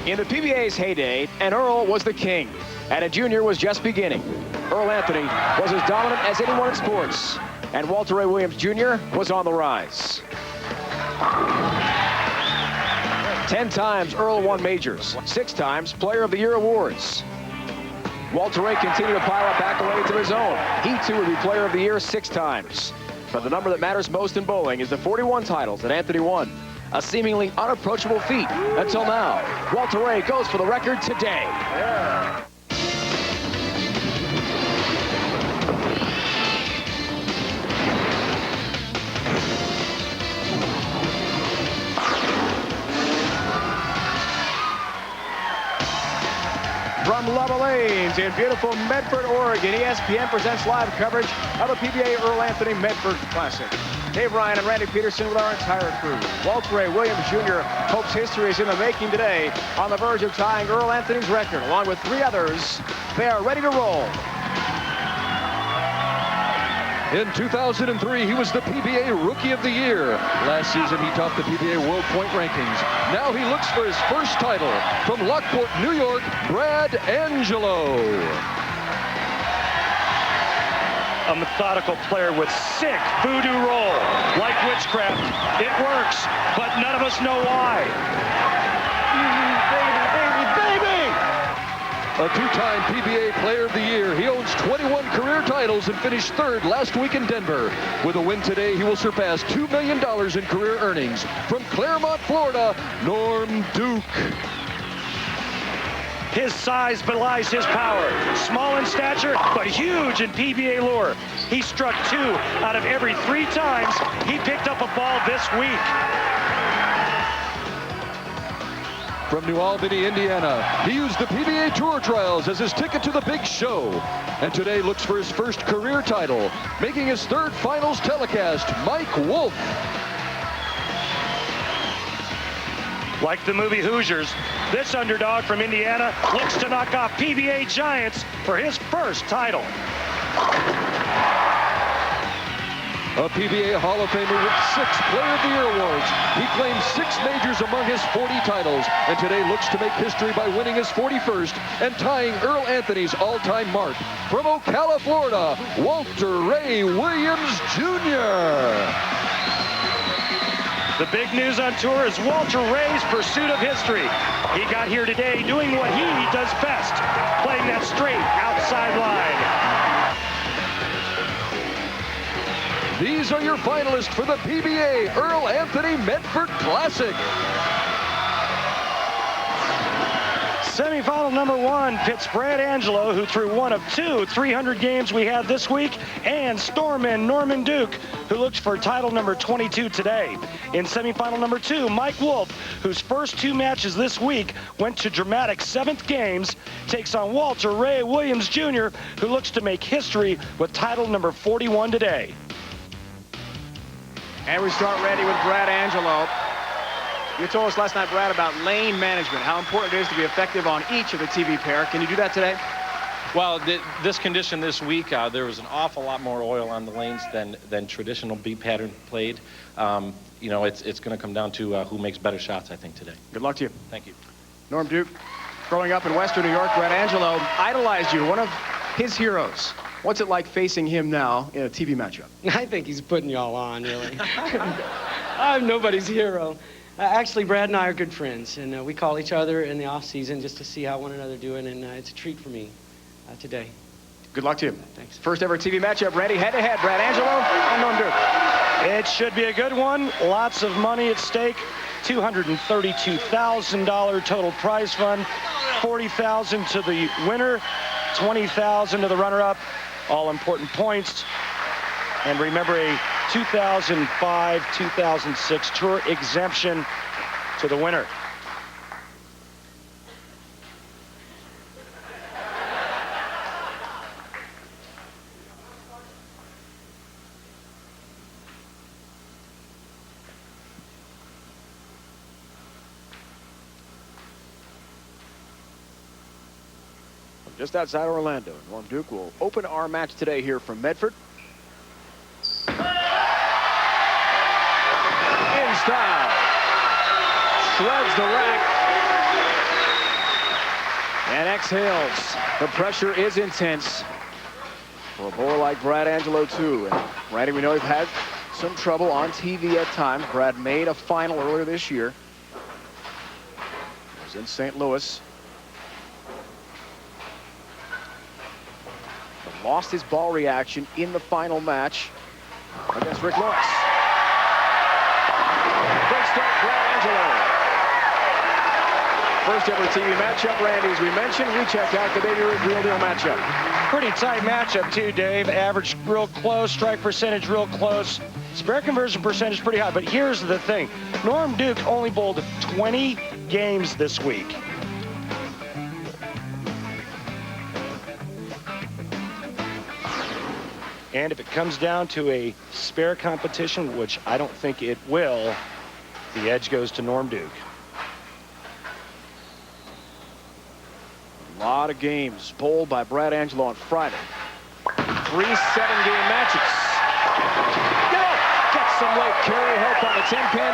In the PBA's heyday, an Earl was the king, and a junior was just beginning. Earl Anthony was as dominant as anyone in sports, and Walter Ray Williams Jr. was on the rise. 10 times Earl won majors, 6 times Player of the Year awards. Walter Ray continued to pile up accolades of his own. He too would be Player of the Year 6 times. But the number that matters most in bowling is the 41 titles that Anthony won. A seemingly unapproachable feat until now. Walter Ray goes for the record today. Yeah. From Lava Lanes in beautiful Medford, Oregon, ESPN presents live coverage of the PBA Earl Anthony Medford Classic. Dave Ryan and Randy Peterson with our entire crew. Walter Ray Williams Jr. hopes history is in the making today, on the verge of tying Earl Anthony's record. Along with 3 others, they are ready to roll. In 2003, he was the PBA Rookie of the Year. Last season, he topped the PBA World Point Rankings. Now he looks for his first title. From Lockport, New York, Brad Angelo. A methodical player with sick voodoo roll. Like witchcraft, it works, but none of us know why. A 2-time PBA Player of the Year. He owns 21 career titles and finished 3rd last week in Denver. With a win today, he will surpass $2 million in career earnings. From Claremont, Florida, Norm Duke. His size belies his power. Small in stature, but huge in PBA lore. He struck 2 out of every 3 times he picked up a ball this week. From New Albany, Indiana, he used the PBA Tour Trials as his ticket to the big show. And today looks for his first career title, making his 3rd finals telecast, Mike Wolfe. Like the movie Hoosiers, this underdog from Indiana looks to knock off PBA giants for his first title. A PBA Hall of Famer with 6 Player of the Year awards. He claims 6 majors among his 40 titles, and today looks to make history by winning his 41st and tying Earl Anthony's all-time mark. From Ocala, Florida, Walter Ray Williams Jr. The big news on tour is Walter Ray's pursuit of history. He got here today doing what he does best, playing that straight outside line. These are your finalists for the PBA Earl Anthony Medford Classic. Semifinal number 1 pits Brad Angelo, who threw one of 2 300 games we had this week, and Storman Norman Duke, who looks for title number 22 today. In semifinal number 2, Mike Wolfe, whose first 2 matches this week went to dramatic 7th games, takes on Walter Ray Williams Jr., who looks to make history with title number 41 today. And we start ready with Brad Angelo. You told us last night, Brad, about lane management, how important it is to be effective on each of the TV pair. Can you do that today? Well, this condition this week, there was an awful lot more oil on the lanes than traditional beat pattern played. You know, it's going to come down to who makes better shots, I think, today. Good luck to you. Thank you. Norm Duke, growing up in Western New York, Brad Angelo idolized you, one of his heroes. What's it like facing him now in a TV matchup? I think he's putting y'all on, really. I'm nobody's hero. Actually, Brad and I are good friends, and we call each other in the off-season just to see how one another doing, and it's a treat for me today. Good luck to you. Thanks. First ever TV matchup, Randy, head-to-head, Brad Angelo and Norm Duke. It should be a good one. Lots of money at stake. $232,000 total prize fund. $40,000 to the winner. $20,000 to the runner-up. All important points. And remember, a 2005-2006 tour exemption to the winner. Just outside Orlando, Norm Duke will open our match today here from Medford. In style. Shreds the rack. And exhales. The pressure is intense for a bowler like Brad Angelo, too. And Randy, we know he's had some trouble on TV at times. Brad made a final earlier this year. It was in St. Louis. But lost his ball reaction in the final match against Rick Lawrence. Great start, Brad Angelo. First ever TV matchup, Randy, as we mentioned. We checked out the Baby Ruth Real Deal matchup. Pretty tight matchup, too, Dave. Average real close, strike percentage real close. Spare conversion percentage pretty high. But here's the thing. Norm Duke only bowled 20 games this week. And if it comes down to a spare competition, which I don't think it will, the edge goes to Norm Duke. A lot of games bowled by Brad Angelo on Friday. 3 7-game matches. Gets some late carry help on the 10-pin.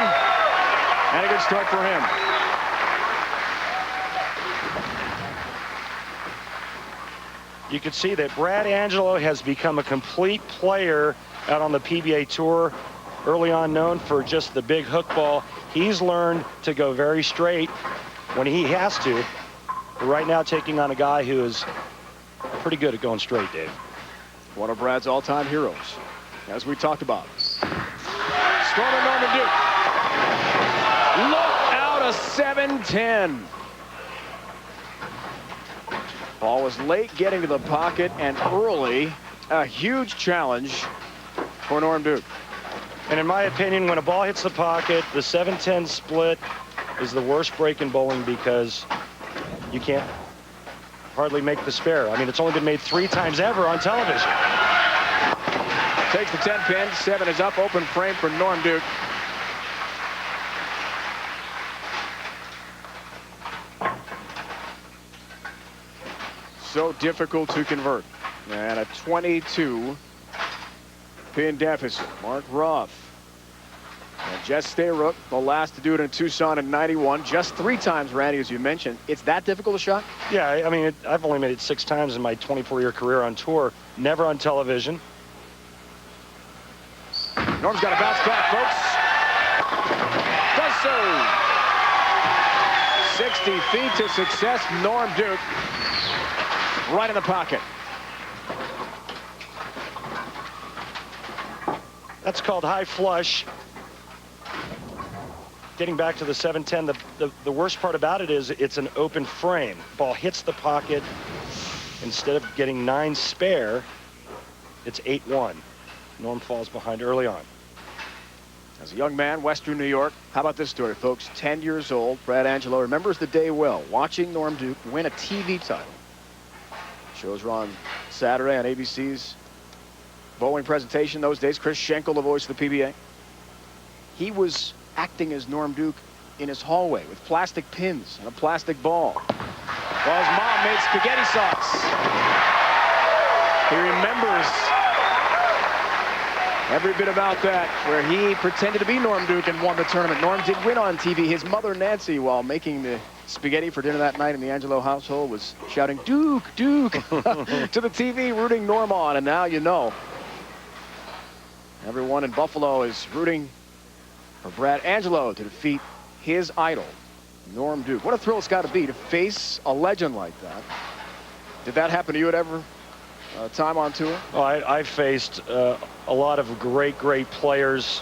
And a good start for him. You can see that Brad Angelo has become a complete player out on the PBA Tour. Early on known for just the big hook ball. He's learned to go very straight when he has to. But right now taking on a guy who is pretty good at going straight, Dave. One of Brad's all-time heroes, as we talked about. Stormer Norman Duke. Look out, a 7-10. Ball was late getting to the pocket and early. A huge challenge for Norm Duke. And in my opinion, when a ball hits the pocket, the 7-10 split is the worst break in bowling because you can't hardly make the spare. I mean, it's only been made 3 times ever on television. Takes the 10-pin. 7 is up. Open frame for Norm Duke. So difficult to convert. And a 22-pin deficit. Mark Roth and Jess Stayrook, the last to do it in Tucson in '91. Just 3 times, Randy, as you mentioned. It's that difficult a shot? Yeah, I mean, I've only made it 6 times in my 24-year career on tour. Never on television. Norm's got to bounce back, folks. Does so. 60 feet to success. Norm Duke right in the pocket. That's called high flush. Getting back to the 7-10, the worst part about it is it's an open frame. Ball hits the pocket. Instead of getting 9 spare, it's 8-1. Norm falls behind early on. As a young man, Western New York. How about this story, folks? 10 years old, Brad Angelo remembers the day well, watching Norm Duke win a TV title. Shows were on Saturday on ABC's bowling presentation those days. Chris Schenkel, the voice of the PBA. He was acting as Norm Duke in his hallway with plastic pins and a plastic ball while his mom made spaghetti sauce. He remembers every bit about that, where he pretended to be Norm Duke and won the tournament. Norm did win on TV. His mother, Nancy, while making the spaghetti for dinner that night in the Angelo household, was shouting, "Duke, Duke," to the TV, rooting Norm on. And now you know. Everyone in Buffalo is rooting for Brad Angelo to defeat his idol, Norm Duke. What a thrill it's got to be to face a legend like that. Did that happen to you at ever time on tour? Well, I faced a lot of great players.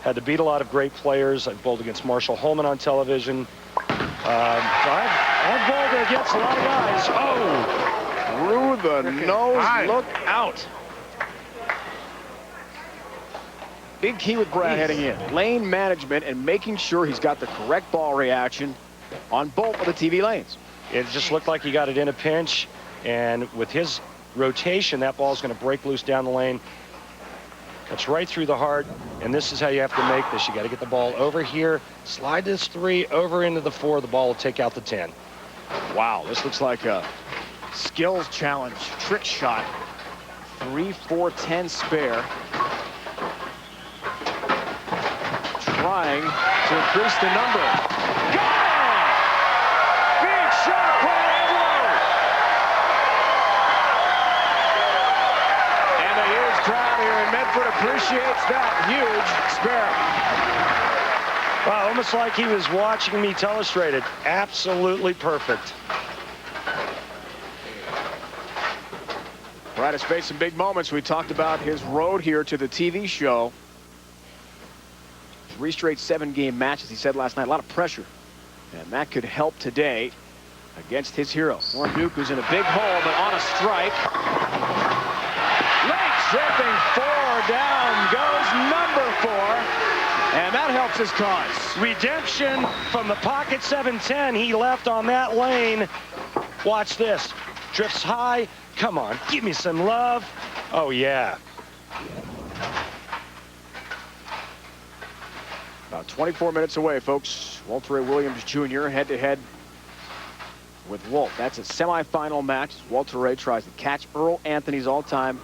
Had to beat a lot of great players. I've bowled against Marshall Holman on television. So I've bowled against a lot of guys. Oh! Through the nose, look out. Big key with Brad heading in. Lane management and making sure he's got the correct ball reaction on both of the TV lanes. It just looked like he got it in a pinch, and with his rotation, that ball's going to break loose down the lane. That's right through the heart, and this is how you have to make this. You got to get the ball over here, slide this 3 over into the 4. The ball will take out the 10. Wow, this looks like a skills challenge, trick shot. 3, 4, 10 spare. Trying to increase the number. Got it! Big shot, Brad Angelo! Medford appreciates that huge spare. Wow, almost like he was watching me telestrated. Absolutely perfect. Brad has faced some big moments. We talked about his road here to the TV show. 3 straight 7-game matches. He said last night, a lot of pressure. And that could help today against his hero. Norm Duke, who's in a big hole, but on a strike. Late tripping 4, down goes number 4. And that helps his cause. Redemption from the pocket 710. He left on that lane. Watch this. Drifts high. Come on, give me some love. Oh, yeah. About 24 minutes away, folks. Walter Ray Williams Jr. head-to-head with Wolfe. That's a semifinal match. Walter Ray tries to catch Earl Anthony's all-time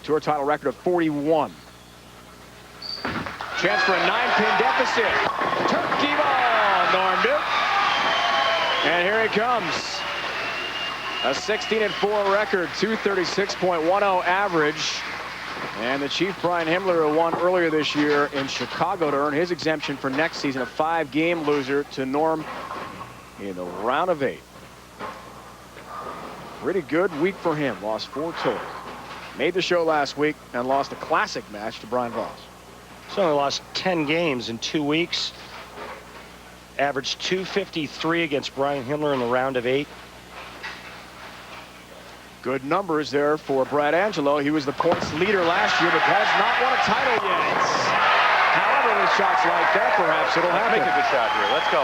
tour title record of 41. Chance for a 9-pin deficit. Turkey ball, Norm Duke. And here he comes. A 16-4 record, 236.10 average. And the Chief Brian Himmler, who won earlier this year in Chicago to earn his exemption for next season, a 5-game loser to Norm in the round of 8. Pretty good week for him. Lost 4 total. Made the show last week and lost a classic match to Brian Voss. He's only lost 10 games in 2 weeks. Averaged 253 against Brian Himmler in the round of 8. Good numbers there for Brad Angelo. He was the points leader last year, but has not won a title yet. However, with shots like that, perhaps it'll happen. Make a good shot here. Let's go.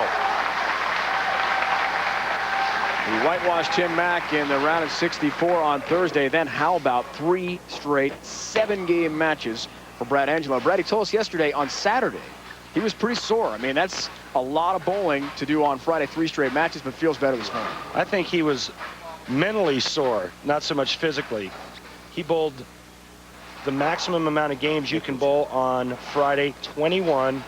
He whitewashed Tim Mack in the round of 64 on Thursday. Then how about 3 straight 7-game matches for Brad Angelo? Brad, he told us yesterday on Saturday he was pretty sore. I mean, that's a lot of bowling to do on Friday, 3 straight matches, but feels better this morning. I think he was mentally sore, not so much physically. He bowled the maximum amount of games you can bowl on Friday, 21,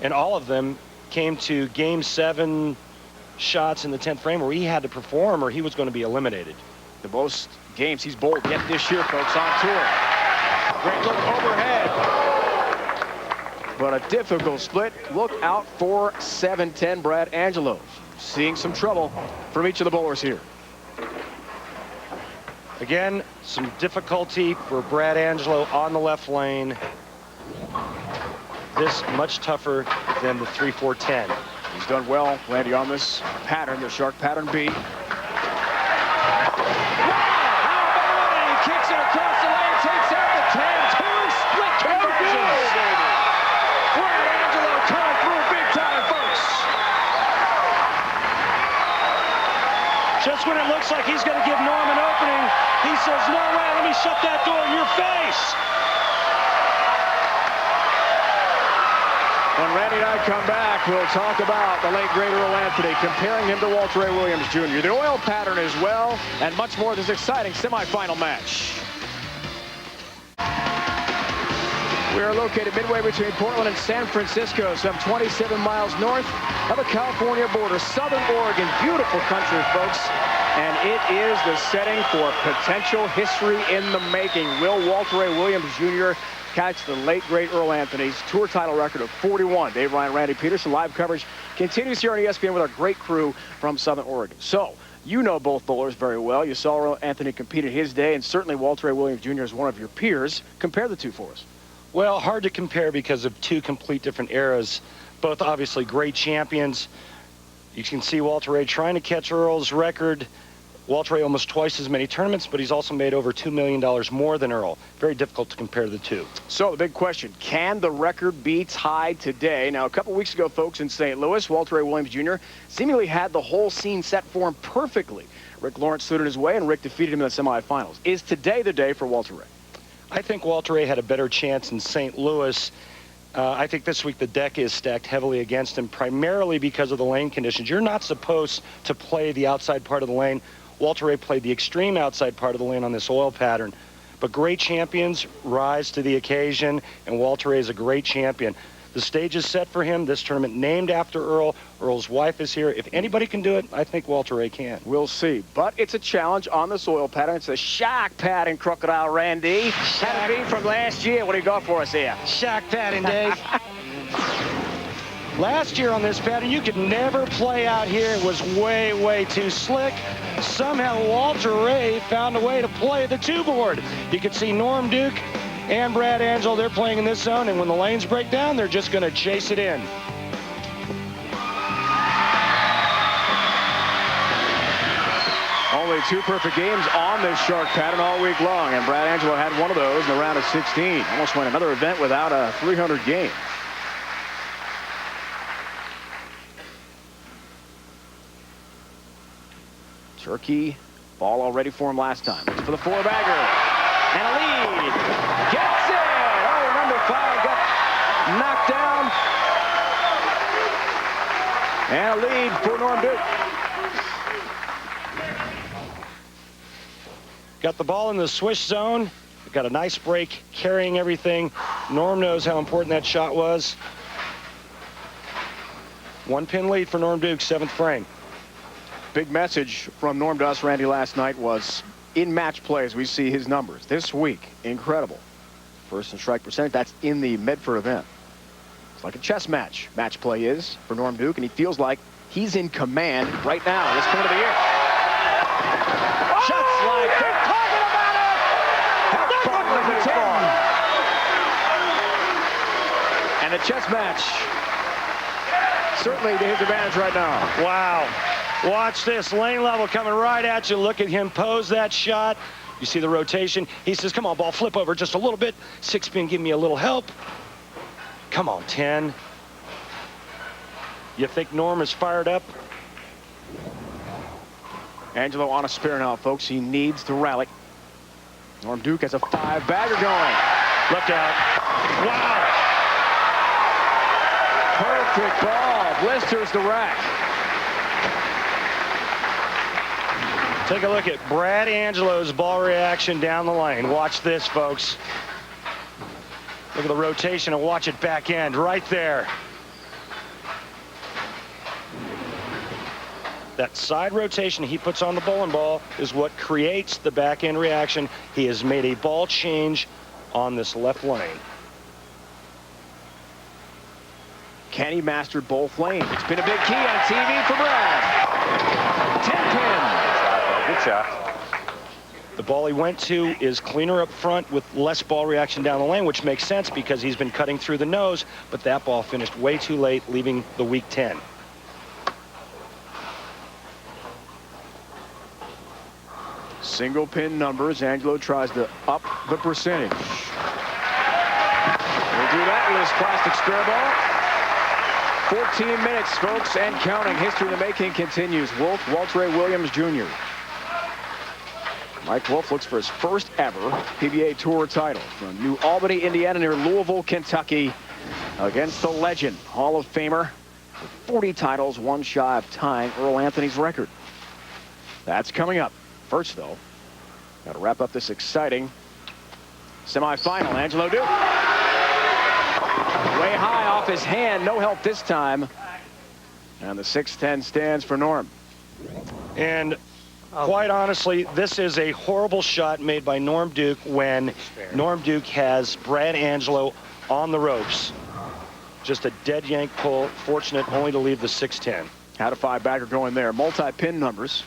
and all of them came to game 7 shots in the 10th frame where he had to perform or he was going to be eliminated. The most games he's bowled yet this year, folks, on tour. Great look overhead. But a difficult split. Look out for 7-10 Brad Angelo. Seeing some trouble from each of the bowlers here. Again, some difficulty for Brad Angelo on the left lane. This much tougher than the 3-4-10. He's done well, Randy, on this pattern, the Shark Pattern B. Wow! How about it? He kicks it across the lane, takes out the 10. 2 split conversions. Brad Angelo coming through big time, folks. Just when it looks like he's going to give Norm an opening, he says, no way, let me shut that door in your face. When Randy and I come back, we'll talk about the late great Earl Anthony, comparing him to Walter Ray Williams Jr., the oil pattern as well, and much more. This exciting semifinal match. We are located midway between Portland and San Francisco, some 27 miles north of the California border, Southern Oregon. Beautiful country, folks. And it is the setting for potential history in the making. Will Walter Ray Williams Jr. catch the late, great Earl Anthony's tour title record of 41? Dave Ryan, Randy Peterson. Live coverage continues here on ESPN with our great crew from Southern Oregon. So, you know both bowlers very well. You saw Earl Anthony compete in his day, and certainly Walter Ray Williams Jr. is one of your peers. Compare the two for us. Well, hard to compare because of 2 complete different eras. Both obviously great champions. You can see Walter Ray trying to catch Earl's record. Walter Ray almost twice as many tournaments, but he's also made over $2 million more than Earl. Very difficult to compare the two. So the big question, can the record be tied today? Now, a couple weeks ago, folks, in St. Louis, Walter Ray Williams Jr. seemingly had the whole scene set for him perfectly. Rick Lawrence stood in his way, and Rick defeated him in the semifinals. Is today the day for Walter Ray? I think Walter Ray had a better chance in St. Louis. I think this week the deck is stacked heavily against him, primarily because of the lane conditions. You're not supposed to play the outside part of the lane. Walter Ray played the extreme outside part of the lane on this oil pattern. But great champions rise to the occasion, and Walter Ray is a great champion. The stage is set for him. This tournament named after Earl. Earl's wife is here. If anybody can do it, I think Walter Ray can. We'll see. But it's a challenge on the soil pattern. It's a shock pattern, Crocodile Randy. Had it been from last year. What do you got for us here? Shock pattern, Dave. Last year on this pattern, you could never play out here. It was way, way too slick. Somehow Walter Ray found a way to play the two-board. You can see Norm Duke and Brad Angelo, they're playing in this zone, and when the lanes break down, they're just going to chase it in. Only 2 perfect games on this shark pattern all week long, and Brad Angelo had one of those in the round of 16. Almost won another event without a 300 game. Turkey, ball all ready for him last time. It's for the 4-bagger. And a lead. Gets it! Oh, number 5 got knocked down. And a lead for Norm Duke. Got the ball in the swish zone. Got a nice break, carrying everything. Norm knows how important that shot was. 1-pin lead for Norm Duke, 7th frame. Big message from Norm to us, Randy, last night was in match play as we see his numbers. This week, incredible. First and strike percentage, that's in the Medford event. It's like a chess match. Match play is for Norm Duke, and he feels like he's in command right now at this point of the year. Oh, shots like they're talking about it! That's number 10. And the chess match certainly to his advantage right now. Wow. Watch this, lane level coming right at you. Look at him pose that shot. You see the rotation. He says, come on, ball, flip over just a little bit. 6-pin, give me a little help. Come on, 10. You think Norm is fired up? Angelo on a spare now, folks. He needs to rally. Norm Duke has a 5-bagger going. Look out. Wow. Perfect ball. Blisters the rack. Take a look at Brad Angelo's ball reaction down the lane. Watch this, folks. Look at the rotation and watch it back end right there. That side rotation he puts on the bowling ball is what creates the back end reaction. He has made a ball change on this left lane. Can he master both lanes? It's been a big key on TV for Brad. 10-pin. Good shot. The ball he went to is cleaner up front with less ball reaction down the lane, which makes sense because he's been cutting through the nose, but that ball finished way too late, leaving the weak 10. Single pin numbers. Angelo tries to up the percentage. He'll do that with his plastic square ball. 14 minutes, folks, and counting. History in the making continues. Wolfe, Walter A. Williams Jr. Mike Wolfe looks for his first ever PBA Tour title from New Albany, Indiana, near Louisville, Kentucky, against the legend, Hall of Famer, with 40 titles, one shy of tying Earl Anthony's record. That's coming up. First, though, got to wrap up this exciting semifinal. Angelo Duke. Way high off his hand. No help this time. And the 6-10 stands for Norm. And quite honestly, this is a horrible shot made by Norm Duke when Norm Duke has Brad Angelo on the ropes. Just a dead yank pull. Fortunate only to leave the 6-10. Had a 5-bagger going there. Multi-pin numbers.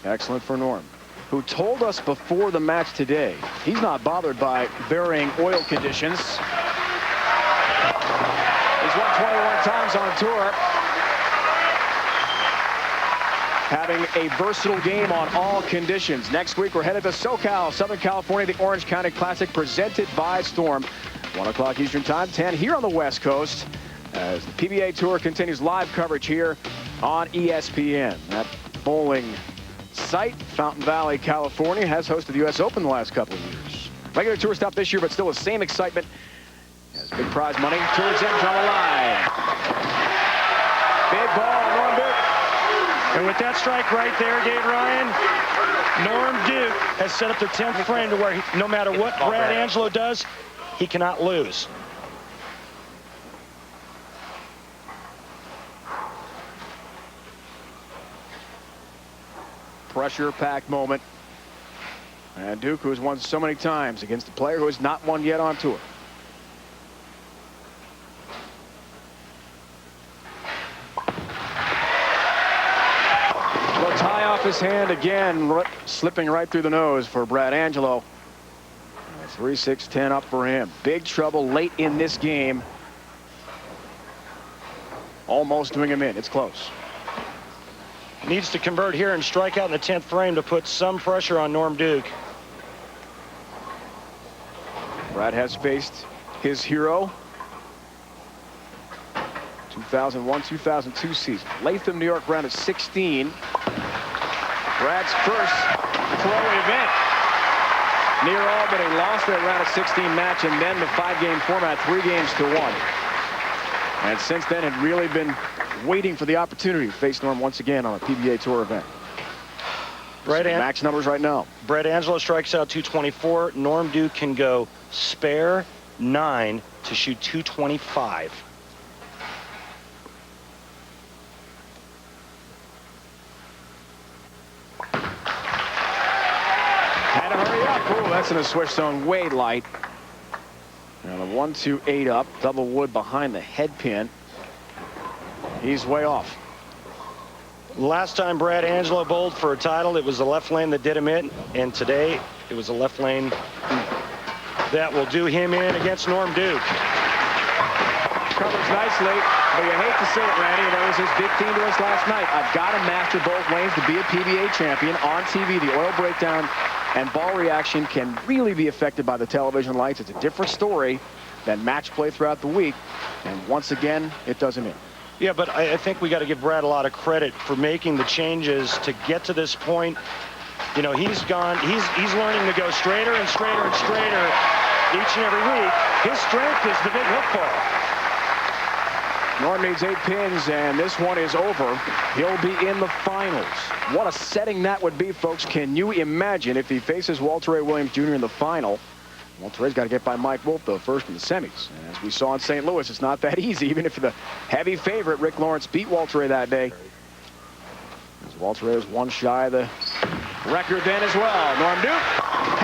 Excellent for Norm, who told us before the match today he's not bothered by varying oil conditions. He's won 21 times on tour, having a versatile game on all conditions. Next week, we're headed to SoCal, Southern California, the Orange County Classic, presented by Storm. 1 o'clock Eastern Time, 10 here on the West Coast, as the PBA Tour continues live coverage here on ESPN. That bowling site, Fountain Valley, California, has hosted the U.S. Open the last couple of years. Regular tour stop this year, but still the same excitement as big prize money towards ends on the line. Big ball, Norm Duke. And with that strike right there, Dave Ryan, Norm Duke has set up their 10th frame to where no matter what Brad Angelo does, he cannot lose. pressure-packed moment. And Duke, who has won so many times against a player who has not won yet on tour. The tie off his hand again, slipping right through the nose for Brad Angelo. 3-6-10 up for him. Big trouble late in this game. Almost doing him in. It's close. Needs to convert here and strike out in the 10th frame to put some pressure on Norm Duke. Brad has faced his hero. 2001-2002 season. Latham, New York, round of 16. Brad's first pro event. Near Albany, lost that round of 16 match, and then the 5-game format, 3-1. And since then had really been waiting for the opportunity to face Norm once again on a PBA Tour event. Max numbers right now. Brad Angelo strikes out 224. Norm Duke can go spare 9 to shoot 225. Had to hurry up. Ooh, that's in the switch zone way light. Now the 1-2-8 up, double wood behind the head pin. He's way off. Last time Brad Angelo bowled for a title, it was the left lane that did him in, and today it was the left lane that will do him in against Norm Duke. Covers nicely, but you hate to say it, Randy, and that was his big theme to us last night. I've got to master both lanes to be a PBA champion. On TV, the oil breakdown and ball reaction can really be affected by the television lights. It's a different story than match play throughout the week, and once again, it does him in. Yeah, but I think we got to give Brad a lot of credit for making the changes to get to this point. You know, he's learning to go straighter and straighter and straighter each and every week. His strength is the big hook ball. Norm needs 8 pins, and this one is over. He'll be in the finals. What a setting that would be, folks. Can you imagine if he faces Walter Ray Williams Jr. in the final? Walter Ray's got to get by Mike Wolfe, though, first in the semis. And as we saw in St. Louis, it's not that easy, even if the heavy favorite, Rick Lawrence, beat Walter Ray that day. As Walter Ray was one shy of the record then as well. Norm Duke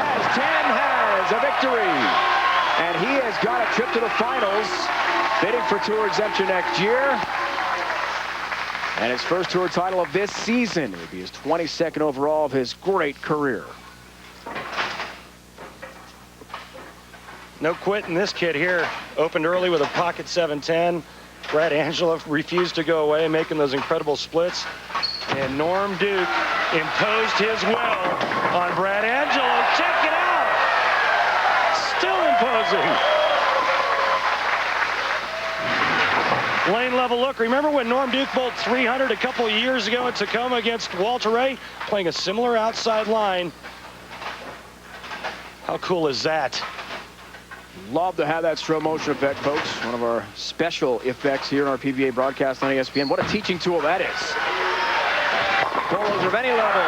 has a victory. And he has got a trip to the finals, bidding for tour exemption next year. And his first tour title of this season. It would be his 22nd overall of his great career. No quitting this kid here. Opened early with a pocket 7-10. Brad Angelo refused to go away, making those incredible splits. And Norm Duke imposed his will on Brad Angelo. Check it out. Still imposing. Lane level look. Remember when Norm Duke bowled 300 a couple of years ago in Tacoma against Walter Ray? Playing a similar outside line. How cool is that? Love to have that slow motion effect, folks. One of our special effects here in our PBA broadcast on ESPN. What a teaching tool that is. Bowlers of any level.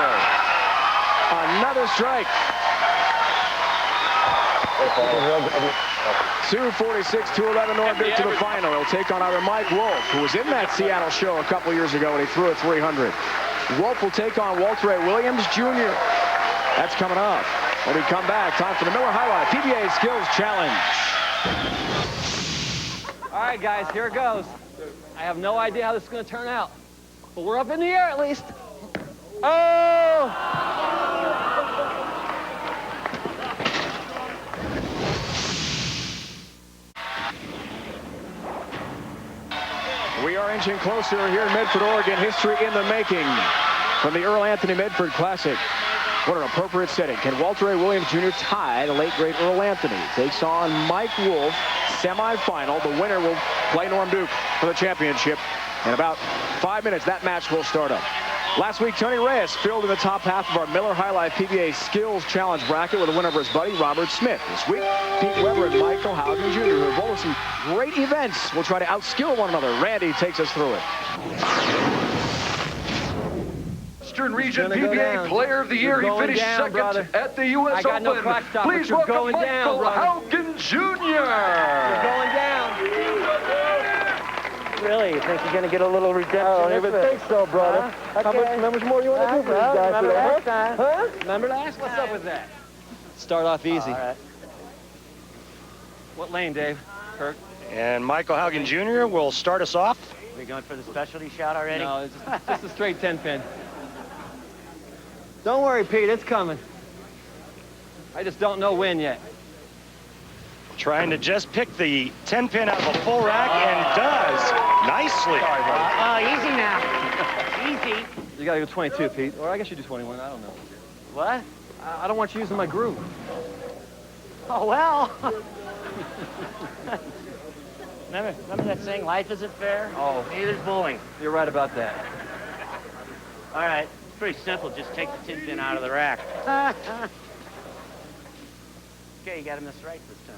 Another strike. 246, 211, Norm Duke to the final. He'll take on either Mike Wolfe, who was in that Seattle show a couple years ago when he threw a 300. Wolfe will take on Walter Ray Williams Jr. That's coming up. When we come back, time for the Miller High Life PBA Skills Challenge. All right, guys, here it goes. I have no idea how this is going to turn out, but we're up in the air at least. Oh! We are inching closer here in Medford, Oregon. History in the making from the Earl Anthony Medford Classic. What an appropriate setting. Can Walter Ray Williams Jr. tie the late, great Earl Anthony? Takes on Mike Wolfe, semifinal. The winner will play Norm Duke for the championship. In about 5 minutes, that match will start up. Last week, Tony Reyes filled in the top half of our Miller High Life PBA Skills Challenge bracket with a win over his buddy, Robert Smith. This week, Pete Weber and Michael Haugen Jr., who have bowled some great events, will try to outskill one another. Randy takes us through it. Western Region PBA Player of the Year. He finished second at the U.S. Open. No crack stop, Please welcome Michael down, Haugen Jr. You're going down. Really? You think you're going to get a little redemption? I don't even think so, brother. Huh? Okay. How much more do you want to do for these guys Remember today, last time. Huh? Remember last What's time. up with that? Start off easy. All right. What lane, Dave? Kirk? And Michael Haugen Jr. will start us off. Are we going for the specialty shot already? No, it's just a straight 10-pin. Don't worry, Pete, it's coming. I just don't know when yet. Trying to just pick the 10-pin out of a full rack and does nicely. Easy now. Easy. You gotta go 22, Pete. Or I guess you do 21, I don't know. What? I don't want you using my groove. Oh, well. remember that saying, life isn't fair? Oh. Neither's bowling. You're right about that. All right. It's pretty simple. Just take the 10-pin out of the rack. Okay, you got to miss right this time.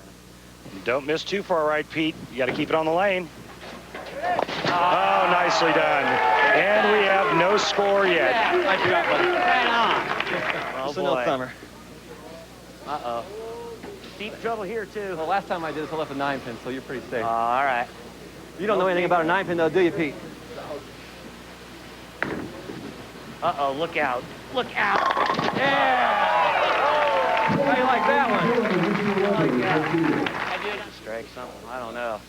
Don't miss too far right, Pete. You got to keep it on the lane. Oh, nicely done. And we have no score yet. Nice shot, buddy. Right on. Oh, Just a no boy. thumber. Uh-oh. Deep trouble here, too. Well, last time I did this, I left a 9-pin, so you're pretty safe. All right. You don't know anything about a 9-pin, though, do you, Pete? Uh-oh, look out. Look out. Yeah! How do you like that one? I did strike something. I don't know.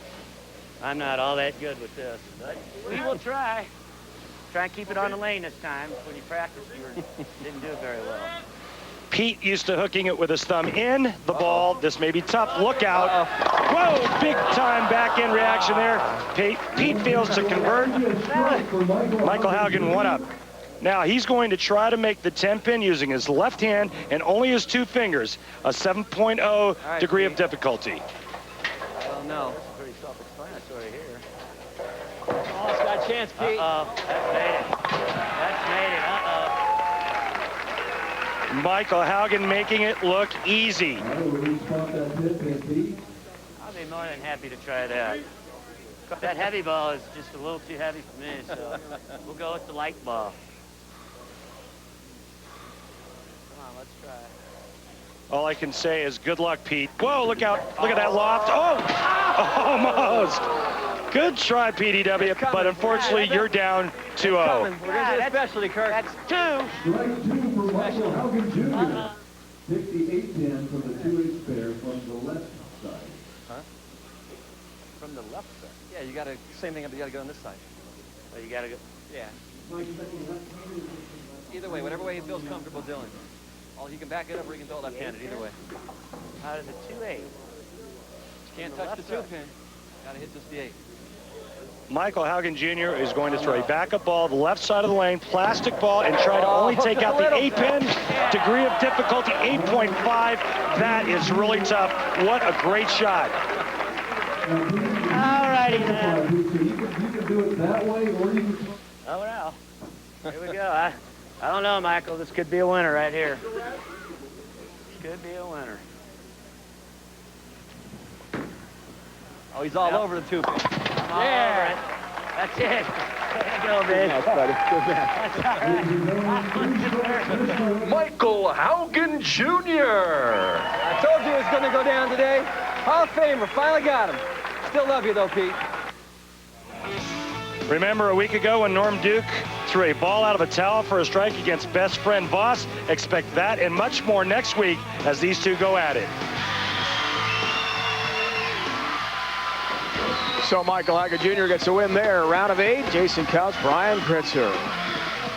I'm not all that good with this, but we will try. Try and keep it on the lane this time. When you practiced, you didn't do it very well. Pete used to hooking it with his thumb in the ball. This may be tough. Look out. Whoa, big time back end reaction there. Pete fails to convert. Michael Haugen one up. Now he's going to try to make the 10-pin using his left hand and only his 2 fingers, a 7.0 degree of difficulty. Well, no. It's pretty self-explanatory here. Oh, it's got a chance, Pete. Uh-oh, that's made it. That's made it, Michael Haugen making it look easy. I'll be more than happy to try that. That heavy ball is just a little too heavy for me, so we'll go with the light ball. Come on, let's try. All I can say is good luck, Pete. Whoa, look out. Look at that loft. Oh, almost. Good try, PDW, but unfortunately, you're down 2-0. We're going to do a specialty, Kirk. That's 2. Strike 2 for Michael Haugen Jr. Pick the 8-pin from the 2-8 pair from the left side. Huh? From the left side? Yeah, you got to, same thing, but you got to go on this side. Oh, you got to go. Yeah. Either way, whatever way he feels comfortable doing. He can back it up or he can throw it left-handed, either way. Out of the 2-8. Can't touch the 2-pin. Got to hit just the 8. Michael Haugen Jr. is going to throw a backup ball, the left side of the lane, plastic ball, and try to only take out the 8-pin. Degree of difficulty, 8.5. That is really tough. What a great shot. All righty, then. You can do it that way, or you can... Oh, well. Here we go. I don't know, Michael. This could be a winner right here. This could be a winner. Oh, he's all over the 2-pin. Yeah. That's it. There you go, man. Buddy. Michael Haugen Jr. I told you it was going to go down today. Hall of Famer, finally got him. Still love you, though, Pete. Remember a week ago when Norm Duke threw a ball out of a towel for a strike against best friend Voss? Expect that and much more next week as these two go at it. So Michael Haugen Jr. gets a win there. Round of 8, Jason Couch, Brian Kritzer.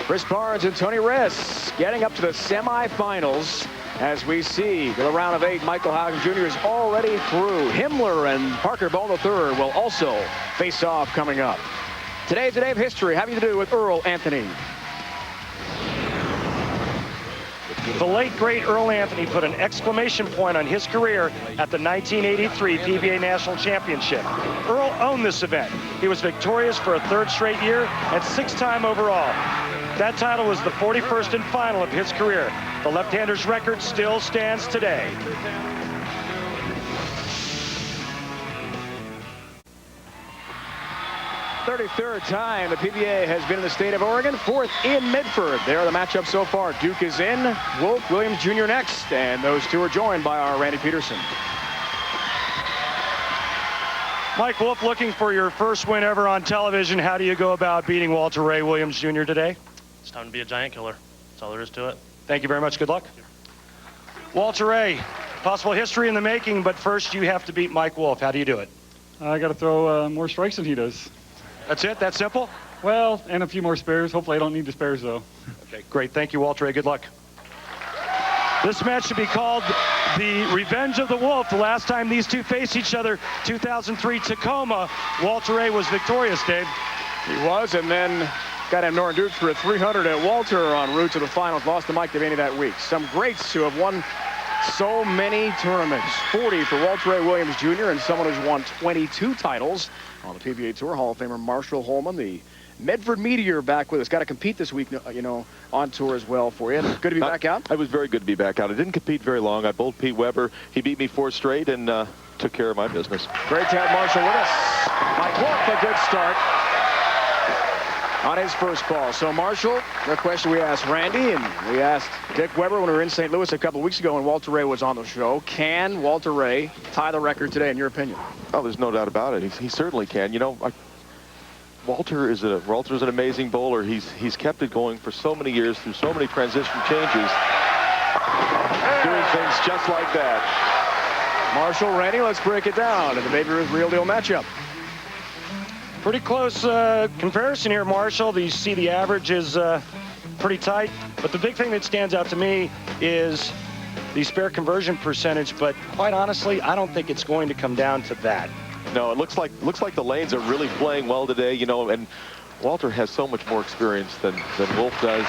Chris Barnes and Tony Riss getting up to the semifinals as we see the round of 8. Michael Haugen Jr. is already through. Himmler and Parker Bone III will also face off coming up. Today's a day of history having to do with Earl Anthony. The late, great Earl Anthony put an exclamation point on his career at the 1983 PBA National Championship. Earl owned this event. He was victorious for a 3rd straight year and 6th-time overall. That title was the 41st and final of his career. The left-hander's record still stands today. The 33rd time the PBA has been in the state of Oregon, 4th in Medford. There are the matchups so far. Duke is in, Wolfe, Williams Jr. next, and those two are joined by our Randy Peterson. Mike Wolfe, looking for your first win ever on television. How do you go about beating Walter Ray Williams Jr. today? It's time to be a giant killer. That's all there is to it. Thank you very much. Good luck. Walter Ray, possible history in the making, but first you have to beat Mike Wolfe. How do you do it? I got to throw more strikes than he does. That's it? That simple? Well, and a few more spares. Hopefully I don't need the spares, though. Okay, great. Thank you, Walter Ray. Good luck. This match should be called the Revenge of the Wolf. The last time these two faced each other, 2003 Tacoma, Walter Ray was victorious, Dave. He was, and then got him Norton Duke for a 300 at Walter en route to the finals. Lost to Mike Devaney that week. Some greats who have won so many tournaments. 40 for Walter Ray Williams Jr. and someone who's won 22 titles on the PBA Tour. Hall of Famer Marshall Holman, the Medford Meteor, back with us. Got to compete this week, you know, on tour as well for you. Good to be back out. It was very good to be back out. I didn't compete very long. I bowled Pete Weber. He beat me 4 straight and took care of my business. Great to have Marshall with us. Mike Wolfe, a good start on his first ball. So, Marshall, the question we asked Randy and we asked Dick Weber when we were in St. Louis a couple of weeks ago when Walter Ray was on the show. Can Walter Ray tie the record today, in your opinion? Oh, there's no doubt about it. He certainly can. You know, Walter's an amazing bowler. He's kept it going for so many years through so many transition changes, doing things just like that. Marshall, Randy, let's break it down in the Baby Ruth Real Deal matchup. Pretty close comparison here, Marshall. You see the average is pretty tight, but the big thing that stands out to me is the spare conversion percentage, but quite honestly, I don't think it's going to come down to that. No, it looks like the lanes are really playing well today, you know, and Walter has so much more experience than Wolfe does.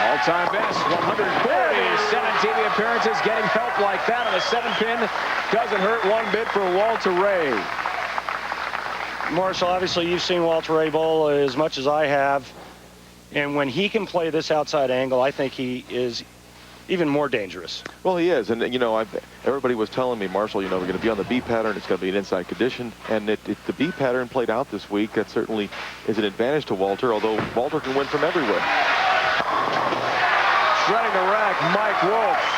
All-time best, 147 TV appearances, getting felt like that on a 7-pin. Doesn't hurt one bit for Walter Ray. Marshall, obviously you've seen Walter Ray bowl as much as I have, and when he can play this outside angle, I think he is even more dangerous. Well, he is, and you know, everybody was telling me, Marshall, you know, we're going to be on the B pattern. It's going to be an inside condition, and the B pattern played out this week. That certainly is an advantage to Walter, although Walter can win from everywhere. Shredding the rack, Mike Wolfe.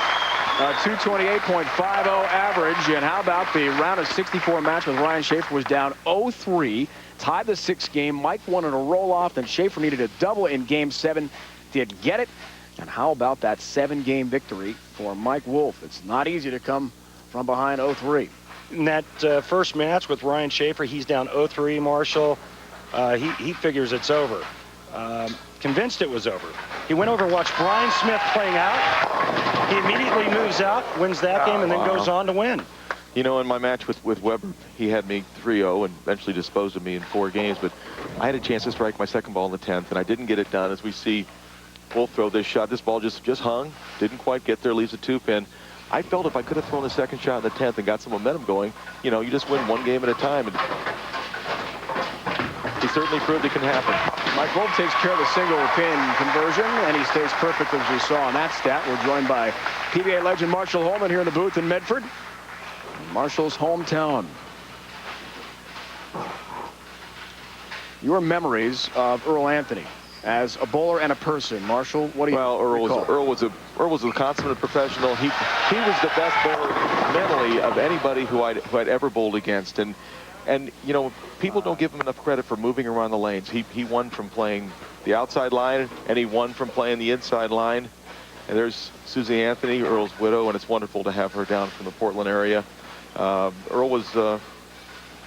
A 228.50 average. And how about the round of 64 match with Ryan Schaefer was down 0-3. Tied the 6th game. Mike won in a roll-off. Then Schaefer needed a double in Game 7. Did get it. And how about that 7-game victory for Mike Wolfe? It's not easy to come from behind 0-3. In that first match with Ryan Schaefer, he's down 0-3, Marshall. He figures it's over. Convinced it was over. He went over and watched Brian Smith playing out. He immediately moves out, wins that game, and then goes on to win. You know, in my match with Weber, he had me 3-0 and eventually disposed of me in 4 games, but I had a chance to strike my second ball in the 10th, and I didn't get it done. As we see Wolfe throw this shot, this ball just hung, didn't quite get there, leaves a 2-pin. I felt if I could have thrown the second shot in the 10th and got some momentum going, you know, you just win 1 game at a time. And he certainly proved it can happen. Mike Wolfe takes care of the single pin conversion, and he stays perfect as we saw on that stat. We're joined by PBA legend Marshall Holman here in the booth in Medford, Marshall's hometown. Your memories of Earl Anthony as a bowler and a person, Marshall, what do you recall? Earl was a consummate professional. He was the best bowler mentally of anybody who I'd ever bowled against, and you know, people don't give him enough credit for moving around the lanes. He won from playing the outside line, and he won from playing the inside line. And there's Susie Anthony, Earl's widow, and it's wonderful to have her down from the Portland area. Earl was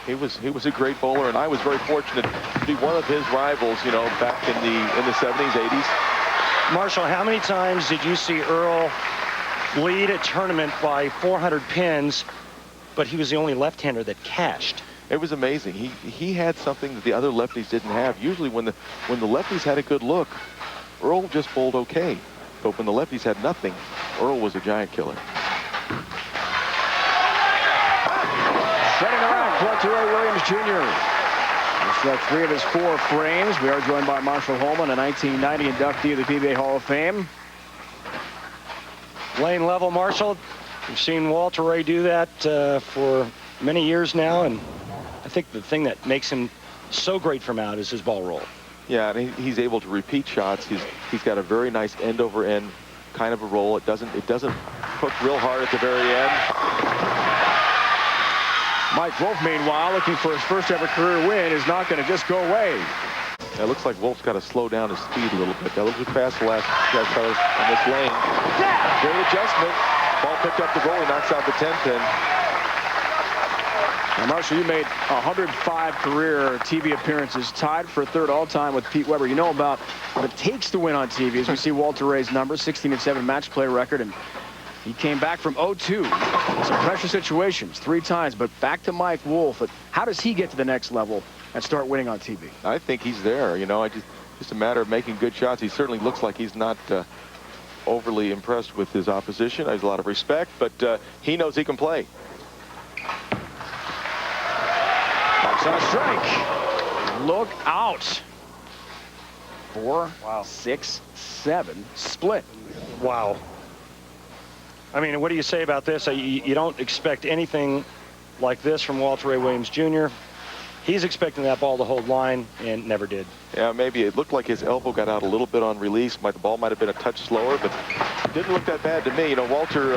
he was a great bowler, and I was very fortunate to be one of his rivals, you know, back in the 70s, 80s. Marshall, how many times did you see Earl lead a tournament by 400 pins, but he was the only left-hander that cashed? It was amazing. He had something that the other lefties didn't have. Usually when the lefties had a good look, Earl just bowled okay. But when the lefties had nothing, Earl was a giant killer. Setting around, Walter Ray Williams Jr. This is 3 of his 4 frames. We are joined by Marshall Holman, a 1990 inductee of the PBA Hall of Fame. Lane level, Marshall. We've seen Walter Ray do that for many years now, and I think the thing that makes him so great from out is his ball roll. Yeah, and he's able to repeat shots. He's got a very nice end over end kind of a roll. It doesn't hook real hard at the very end. Mike Wolfe, meanwhile, looking for his first ever career win, is not going to just go away. It looks like Wolfe's got to slow down his speed a little bit. Got a little bit fast the last fellas on this lane. Great adjustment. Ball picked up the goal. He knocks out the 10-pin. Now, Marshall, you made 105 career TV appearances, tied for third all-time with Pete Weber. You know about what it takes to win on TV, as we see Walter Ray's number, 16-7 match play record, and he came back from 0-2. Some pressure situations 3 times, but back to Mike Wolfe. But how does he get to the next level and start winning on TV? I think he's there. You know, just a matter of making good shots. He certainly looks like he's not overly impressed with his opposition. There's a lot of respect, but he knows he can play. Box on a strike. Look out. 4, 6, 7 split. Wow. I mean, what do you say about this? You don't expect anything like this from Walter Ray Williams Jr. He's expecting that ball to hold line and never did. Yeah, maybe it looked like his elbow got out a little bit on release. The ball might have been a touch slower, but didn't look that bad to me. You know, Walter,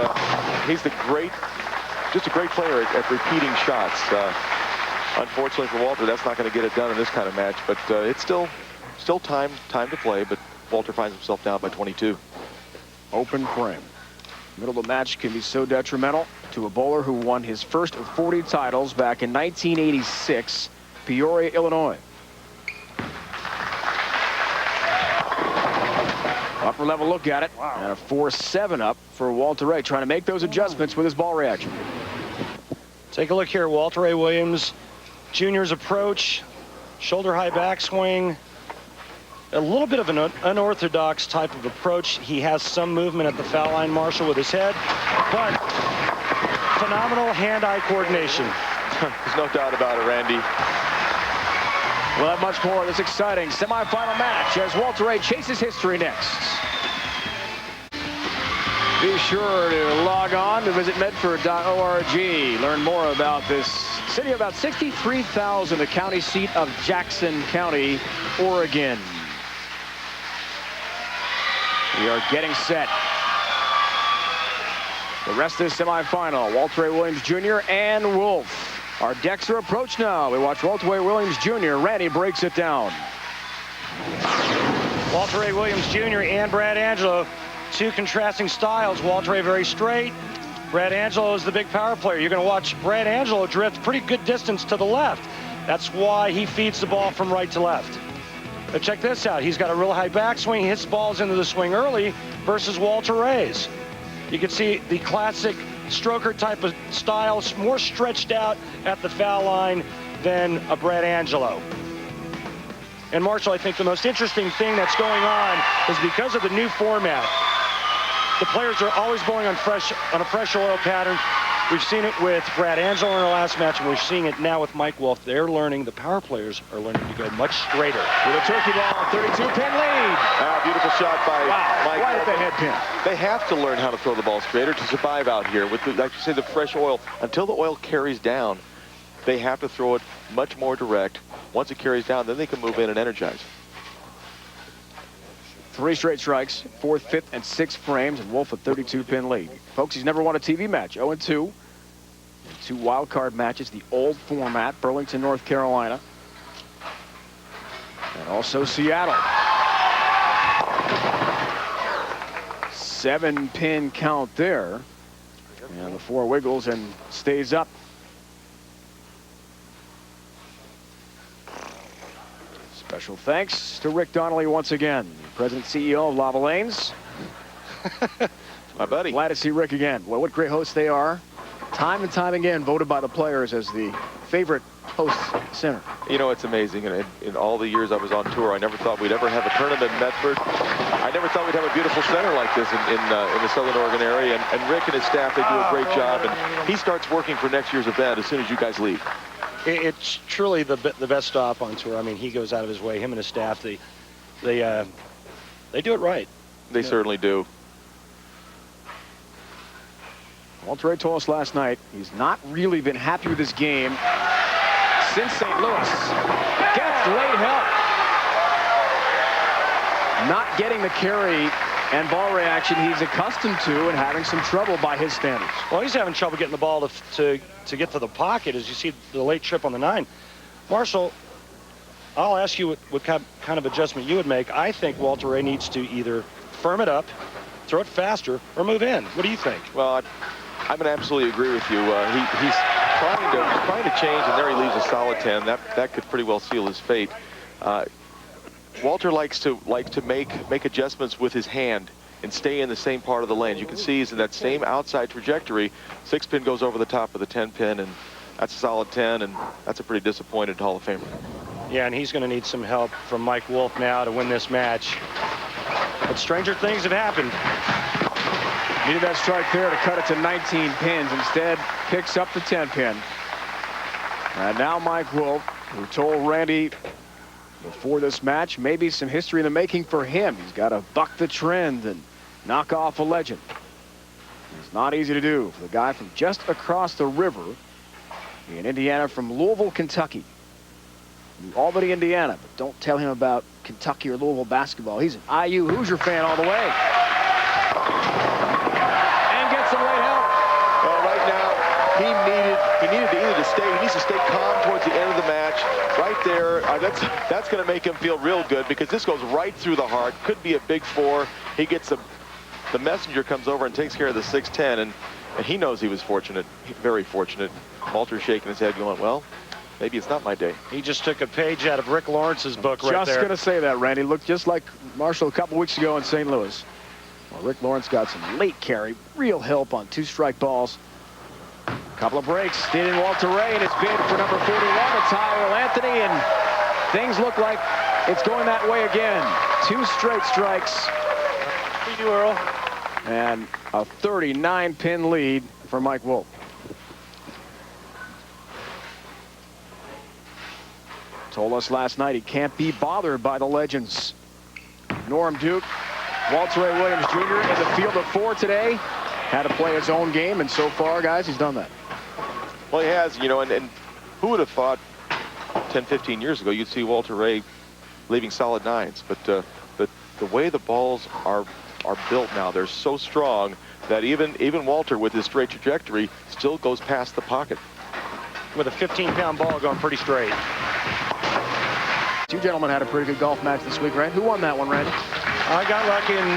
he's just a great player at repeating shots. Unfortunately for Walter, that's not going to get it done in this kind of match, but it's still time to play, but Walter finds himself down by 22. Open frame. Middle of the match can be so detrimental to a bowler who won his first of 40 titles back in 1986, Peoria, Illinois. Upper level look at it. Wow. And a 4-7 up for Walter Ray, trying to make those adjustments with his ball reaction. Take a look here. Walter Ray Williams Jr.'s approach, shoulder high backswing. A little bit of an unorthodox type of approach. He has some movement at the foul line, Marshall, with his head, but phenomenal hand-eye coordination. There's no doubt about it, Randy. We'll have much more of this exciting semifinal match as Walter Ray chases history next. Be sure to log on to visit medford.org. Learn more about this city, about 63,000, the county seat of Jackson County, Oregon. We are getting set. The rest of the semifinal, Walter Ray Williams Jr. and Wolfe. Our decks are approached now. We watch Walter Ray Williams Jr. Randy breaks it down. Walter Ray Williams Jr. and Brad Angelo, 2 contrasting styles. Walter Ray very straight. Brad Angelo is the big power player. You're going to watch Brad Angelo drift pretty good distance to the left. That's why he feeds the ball from right to left. But check this out. He's got a real high backswing. He hits balls into the swing early versus Walter Ray's. You can see the classic stroker type of style, more stretched out at the foul line than a Brad Angelo. And Marshall, I think the most interesting thing that's going on is because of the new format, the players are always bowling on a fresh oil pattern. We've seen it with Brad Angelo in our last match, and we're seeing it now with Mike Wolfe. They're learning, the power players are learning to go much straighter. With a turkey ball, 32-pin lead. Beautiful shot by Mike. Right at the head pin. They have to learn how to throw the ball straighter to survive out here. With, like you say, the fresh oil, until the oil carries down, they have to throw it much more direct. Once it carries down, then they can move in and energize. 3 straight strikes, 4th, 5th, and 6th frames, and Wolfe a 32-pin lead. Folks, he's never won a TV match. 0-2. 2 wild card matches, the old format, Burlington, North Carolina. And also Seattle. 7-pin count there. And the 4 wiggles and stays up. Special thanks to Rick Donnelly once again, President CEO of Lava Lanes. My buddy. Glad to see Rick again. Well, what great hosts they are. Time and time again voted by the players as the favorite host center. You know, it's amazing. And in all the years I was on tour, I never thought we'd ever have a tournament in Medford. I never thought we'd have a beautiful center like this in the Southern Oregon area. And Rick and his staff, they do a great job. And he starts working for next year's event as soon as you guys leave. It's truly the best stop on tour. I mean, he goes out of his way. Him and his staff, they do it right. They certainly do. Walter Ray told us last night he's not really been happy with his game since St. Louis. Gets late help. Not getting the carry and ball reaction he's accustomed to and having some trouble by his standards. Well, he's having trouble getting the ball to get to the pocket, as you see the late trip on the 9. Marshall, I'll ask you what kind of adjustment you would make. I think Walter Ray needs to either firm it up, throw it faster, or move in. What do you think? Well, I'm going to absolutely agree with you. He's trying to change, and there he leaves a solid 10. That could pretty well seal his fate. Walter likes to make adjustments with his hand and stay in the same part of the lane. You can see he's in that same outside trajectory. 6-pin goes over the top of the 10-pin, and that's a solid 10, and that's a pretty disappointed Hall of Famer. Yeah, and he's going to need some help from Mike Wolfe now to win this match. But stranger things have happened. Needed that strike there to cut it to 19 pins. Instead, picks up the 10-pin. And now Mike Wolfe, who told Randy before this match, maybe some history in the making for him. He's got to buck the trend and knock off a legend. It's not easy to do for the guy from just across the river in Indiana, from Louisville, Kentucky. Albany, Indiana, but don't tell him about Kentucky or Louisville basketball. He's an IU Hoosier fan all the way. And gets some late help. Well, right now, he needed to stay. He needs to stay calm towards the end of the match. Right there, that's going to make him feel real good, because this goes right through the heart. Could be a big 4. He gets the messenger comes over and takes care of the 6-10, and he knows he was fortunate, very fortunate. Walter's shaking his head going, well, maybe it's not my day. He just took a page out of Rick Lawrence's book right there. Just going to say that, Randy. Looked just like Marshall a couple weeks ago in St. Louis. Well, Rick Lawrence got some late carry, real help on 2 strike balls. Couple of breaks, stayed in Walter Ray, and it's bid for number 41, it's Earl Anthony, and things look like it's going that way again. 2 straight strikes. For you, Earl. And a 39-pin lead for Mike Wolfe. Told us last night he can't be bothered by the legends. Norm Duke, Walter Ray Williams Jr. in the field of 4 today. Had to play his own game, and so far, guys, he's done that. Well, he has, you know, and who would have thought 10, 15 years ago you'd see Walter Ray leaving solid 9s, but the way the balls are built now, they're so strong that even Walter, with his straight trajectory, still goes past the pocket. With a 15-pound ball going pretty straight. 2 gentlemen had a pretty good golf match this week, right? Who won that one, Randy? I got lucky, and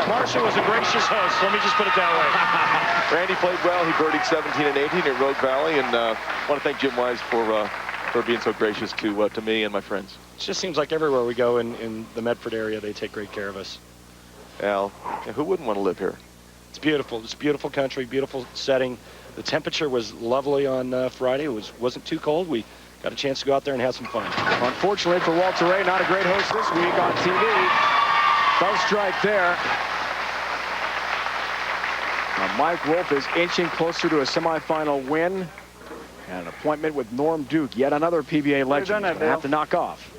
Marshall was a gracious host. Let me just put it that way. Randy played well. He birdied 17 and 18 at Rogue Valley, and I want to thank Jim Wise for being so gracious to me and my friends. It just seems like everywhere we go in the Medford area, they take great care of us. Well, who wouldn't want to live here? It's beautiful. It's beautiful country, beautiful setting. The temperature was lovely on Friday. It wasn't too cold. We got a chance to go out there and have some fun. Unfortunately for Walter Ray, not a great host this week on TV. Third strike there. Now Mike Wolfe is inching closer to a semifinal win. And an appointment with Norm Duke, yet another PBA legend. He's going to have to knock off.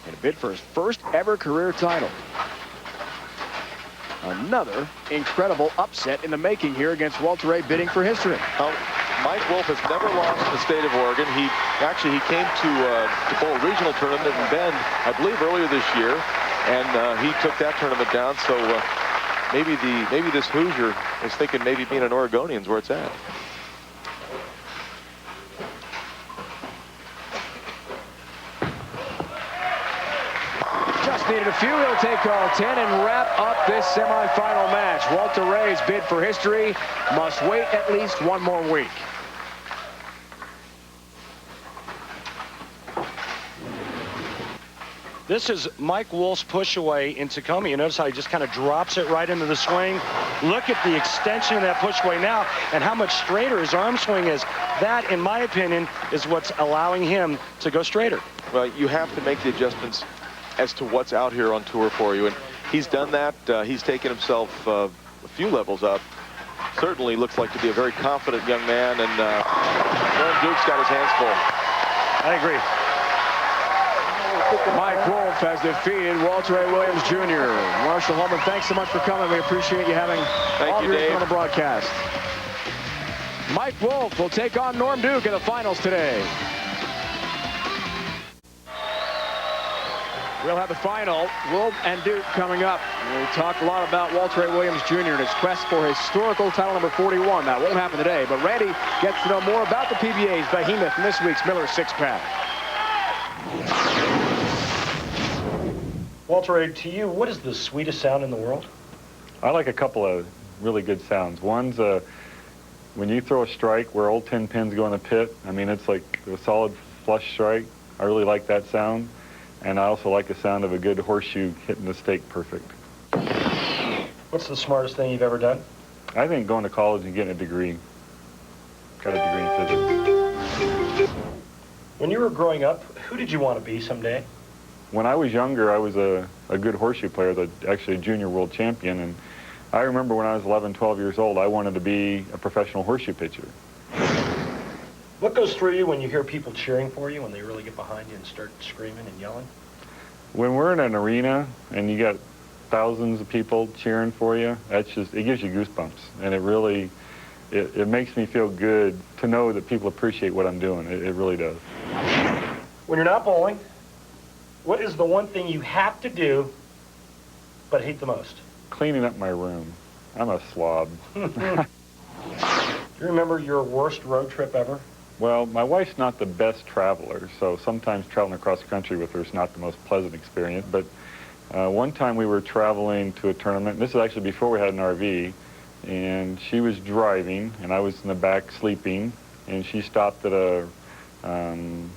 In a bid for his first ever career title. Another incredible upset in the making here against Walter Ray, bidding for history. Mike Wolfe has never lost in the state of Oregon. He came to bowl regional tournament in Bend, I believe, earlier this year, and he took that tournament down. So maybe this Hoosier is thinking maybe being an Oregonian's where it's at. Just needed a few. He'll take all 10 and wrap up this semifinal match. Walter Ray's bid for history must wait at least one more week. This is Mike Wolfe's push away in Tacoma. You notice how he just kind of drops it right into the swing. Look at the extension of that push away now and how much straighter his arm swing is. That, in my opinion, is what's allowing him to go straighter. Well, you have to make the adjustments as to what's out here on tour for you, and he's done that. He's taken himself a few levels up. Certainly looks like to be a very confident young man, and Norm Duke's got his hands full. I agree. Mike Wolfe has defeated Walter Ray Williams Jr. Marshall Holman, thanks so much for coming. We appreciate you having all of you on the broadcast. Mike Wolfe will take on Norm Duke in the finals today. We'll have the final, Wolfe and Duke, coming up. We talked a lot about Walter A. Williams Jr. and his quest for historical title number 41. That won't happen today, but Randy gets to know more about the PBA's behemoth in this week's Miller six-pack. Walter A., to you, what is the sweetest sound in the world? I like a couple of really good sounds. One's when you throw a strike where old 10 pins go in the pit. I mean, it's like a solid flush strike. I really like that sound. And I also like the sound of a good horseshoe hitting the stake perfect. What's the smartest thing you've ever done? I think going to college and getting a degree. Got a degree in physics. When you were growing up, who did you want to be someday? When I was younger, I was a good horseshoe player, actually a junior world champion. And I remember when I was 11, 12 years old, I wanted to be a professional horseshoe pitcher. What goes through you when you hear people cheering for you, when they really get behind you and start screaming and yelling? When we're in an arena and you got thousands of people cheering for you, it gives you goosebumps. And it really, it makes me feel good to know that people appreciate what I'm doing. It really does. When you're not bowling, what is the one thing you have to do but hate the most? Cleaning up my room. I'm a slob. Do you remember your worst road trip ever? Well, my wife's not the best traveler, so sometimes traveling across the country with her is not the most pleasant experience. But one time we were traveling to a tournament, and this is actually before we had an RV, and she was driving, and I was in the back sleeping, and she stopped at a kind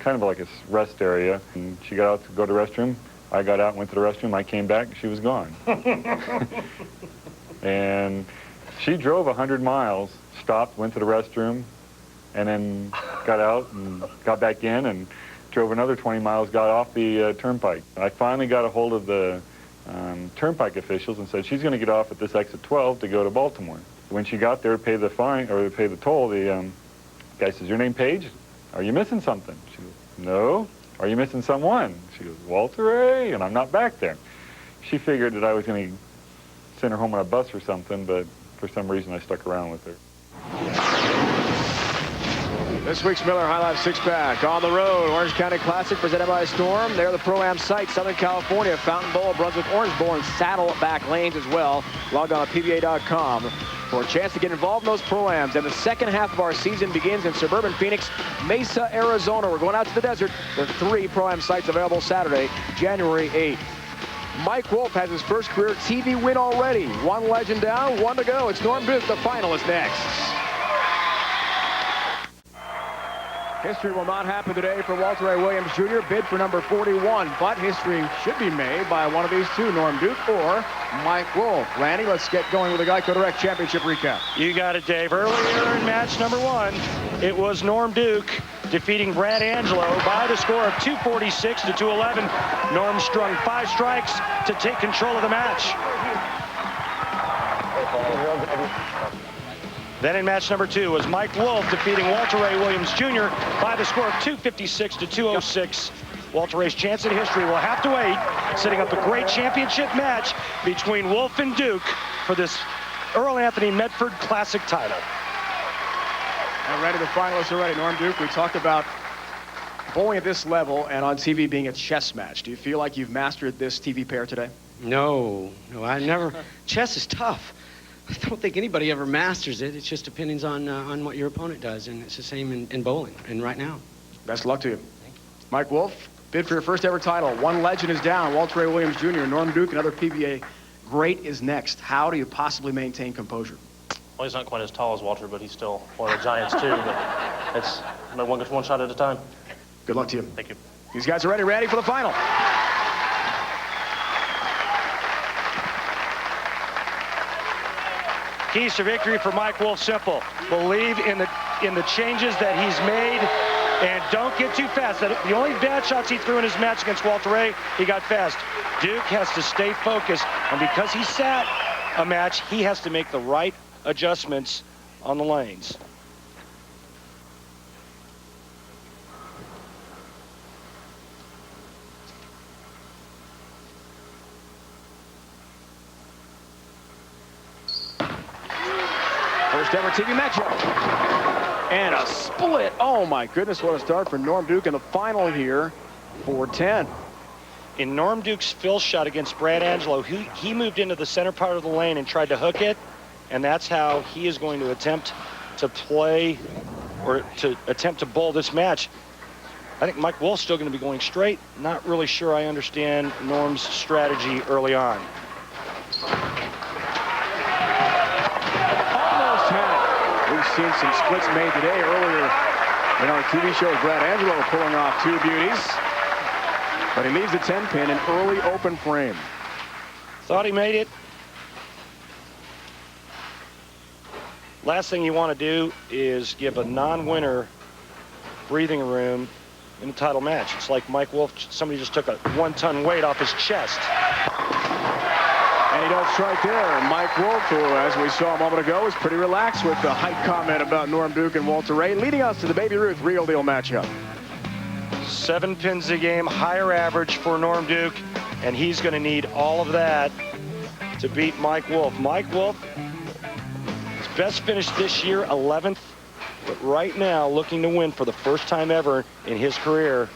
of like a rest area, and she got out to go to the restroom. I got out and went to the restroom. I came back, and she was gone. And she drove 100 miles, stopped, went to the restroom, and then got out and got back in and drove another 20 miles, got off the turnpike. I finally got a hold of the turnpike officials and said she's going to get off at this exit 12 to go to Baltimore. When she got there to pay the fine, or to pay the toll, the guy says, "Your name Paige? Are you missing something?" She goes, "No." "Are you missing someone?" She goes, "Walter A." And I'm not back there. She figured that I was going to send her home on a bus or something, but for some reason I stuck around with her. This week's Miller High Life six-pack on the road. Orange County Classic presented by Storm. They're the Pro-Am site, Southern California, Fountain Bowl, Brunswick Orange Bowl, and Saddleback Lanes as well. Log on to PBA.com for a chance to get involved in those Pro-Ams. And the second half of our season begins in suburban Phoenix, Mesa, Arizona. We're going out to the desert. There are 3 Pro-Am sites available Saturday, January 8th. Mike Wolfe has his first career TV win already. 1 legend down, 1 to go. It's Norm Duke, the finalist, next. History will not happen today for Walter A. Williams Jr., bid for number 41, but history should be made by one of these two, Norm Duke or Mike Wolfe. Randy, let's get going with the Geico Direct Championship recap. You got it, Dave. Earlier in match number 1, it was Norm Duke defeating Brad Angelo by the score of 246 to 211. Norm strung 5 strikes to take control of the match. Then in match number 2 was Mike Wolfe defeating Walter A. Williams Jr. by the score of 256 to 206. Walter A's chance at history will have to wait, setting up a great championship match between Wolfe and Duke for this Earl Anthony Medford Classic title. And ready, the finalists already. Norm Duke, we talked about bowling at this level and on TV being a chess match. Do you feel like you've mastered this TV pair today? No, I never. Chess is tough. I don't think anybody ever masters it. It just depends on what your opponent does, and it's the same in bowling, and right now. Best of luck to you. Mike Wolfe, bid for your first ever title. 1 legend is down. Walter A. Williams Jr., Norm Duke, another PBA great is next. How do you possibly maintain composure? Well, he's not quite as tall as Walter, but he's still one of the giants, too. But it's one shot at a time. Good luck to you. Thank you. These guys are ready for the final. Keys to victory for Mike Wolfe, simple. Believe in the changes that he's made and don't get too fast. The only bad shots he threw in his match against Walter A., he got fast. Duke has to stay focused, and because he sat a match, he has to make the right adjustments on the lanes. First ever TV matchup. And a split. Oh my goodness, what a start for Norm Duke in the final here. 4-10. In Norm Duke's fill shot against Brad Angelo, he moved into the center part of the lane and tried to hook it, and that's how he is going to attempt to play or to attempt to bowl this match. I think Mike Wolfe's still going to be going straight. Not really sure I understand Norm's strategy early on. Almost had it. We've seen some splits made today earlier in our TV show. Brad Angelo pulling off 2 beauties. But he leaves the 10-pin in early open frame. Thought he made it. Last thing you want to do is give a non-winner breathing room in a title match. It's like Mike Wolfe, somebody just took a 1-ton weight off his chest. And he don't strike there. Mike Wolfe, who, as we saw a moment ago, was pretty relaxed with the height comment about Norm Duke and Walter Ray, leading us to the Baby Ruth Real Deal matchup. 7 pins a game, higher average for Norm Duke, and he's going to need all of that to beat Mike Wolfe. Mike Wolfe, his best finish this year, 11th, but right now looking to win for the first time ever in his career.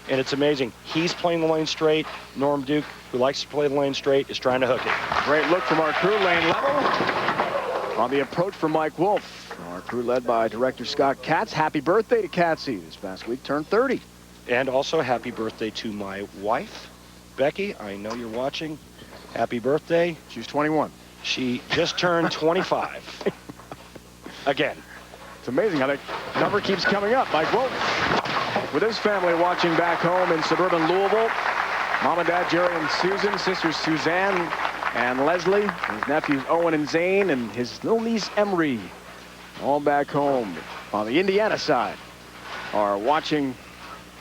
And it's amazing. He's playing the lane straight. Norm Duke, who likes to play the lane straight, is trying to hook it. Great look from our crew, lane level. On the approach for Mike Wolfe. Our crew led by director Scott Katz. Happy birthday to Katzy. This past week turned 30. And also happy birthday to my wife, Becky. I know you're watching. Happy birthday. She's 21. She just turned 25. Again. It's amazing how that number keeps coming up. Mike Wolfe with his family watching back home in suburban Louisville. Mom and Dad, Jerry and Susan, sisters Suzanne and Leslie, his nephews Owen and Zane, and his little niece Emery, all back home on the Indiana side, are watching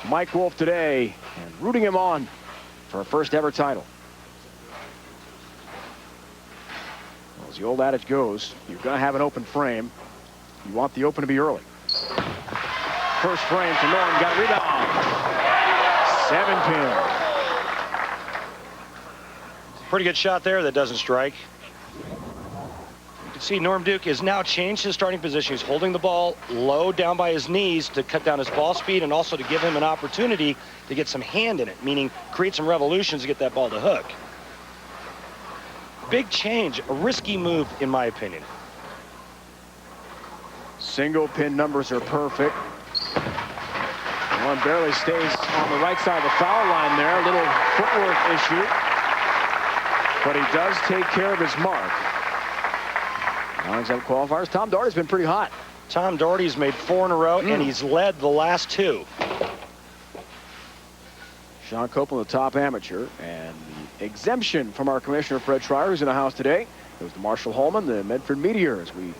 Mike Wolfe today and rooting him on for a first ever title. Well, as the old adage goes, you're going to have an open frame. You want the open to be early. First frame for Norm, got a rebound. 7 pin. Pretty good shot there that doesn't strike. You can see Norm Duke has now changed his starting position. He's holding the ball low down by his knees to cut down his ball speed and also to give him an opportunity to get some hand in it, meaning create some revolutions to get that ball to hook. Big change, a risky move in my opinion. Single pin numbers are perfect. One barely stays on the right side of the foul line there. A little footwork issue. But he does take care of his mark. Non-exempt qualifiers. Tom Doherty's been pretty hot. Tom Doherty's made 4 in a row, and he's led the last 2. Sean Copeland, the top amateur. And the exemption from our commissioner, Fred Schreier, who's in the house today, goes to Marshall Holman, the Medford Meteor, as we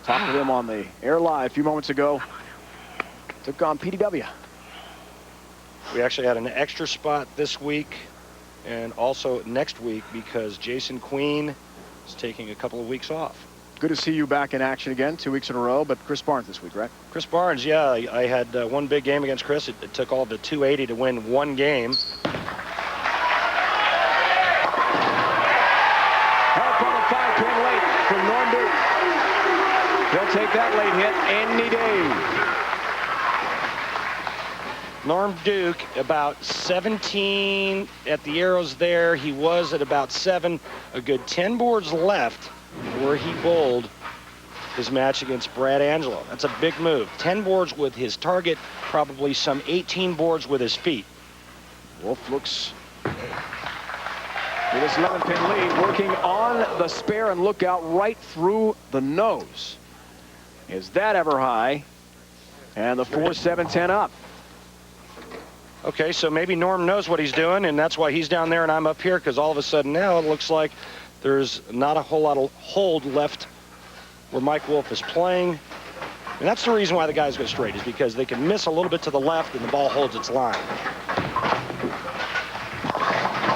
talked to him on the air live a few moments ago. Took on PDW. We actually had an extra spot this week and also next week because Jason Queen is taking a couple of weeks off. Good to see you back in action again, 2 weeks in a row, but Chris Barnes this week, right? Chris Barnes, yeah. I had one big game against Chris. It took all of the 280 to win 1 game. Help on a 5-pin late from Norm Duke. He'll take that late hit any day. Norm Duke, about 17 at the arrows there. He was at about 7. A good 10 boards left where he bowled his match against Brad Angelo. That's a big move. 10 boards with his target, probably some 18 boards with his feet. Wolfe looks with his 11-pin lead, working on the spare and look out right through the nose. Is that ever high? And the 4-7-10 up. Okay, so maybe Norm knows what he's doing, and that's why he's down there and I'm up here, because all of a sudden now it looks like there's not a whole lot of hold left where Mike Wolfe is playing. And that's the reason why the guys go straight, is because they can miss a little bit to the left and the ball holds its line.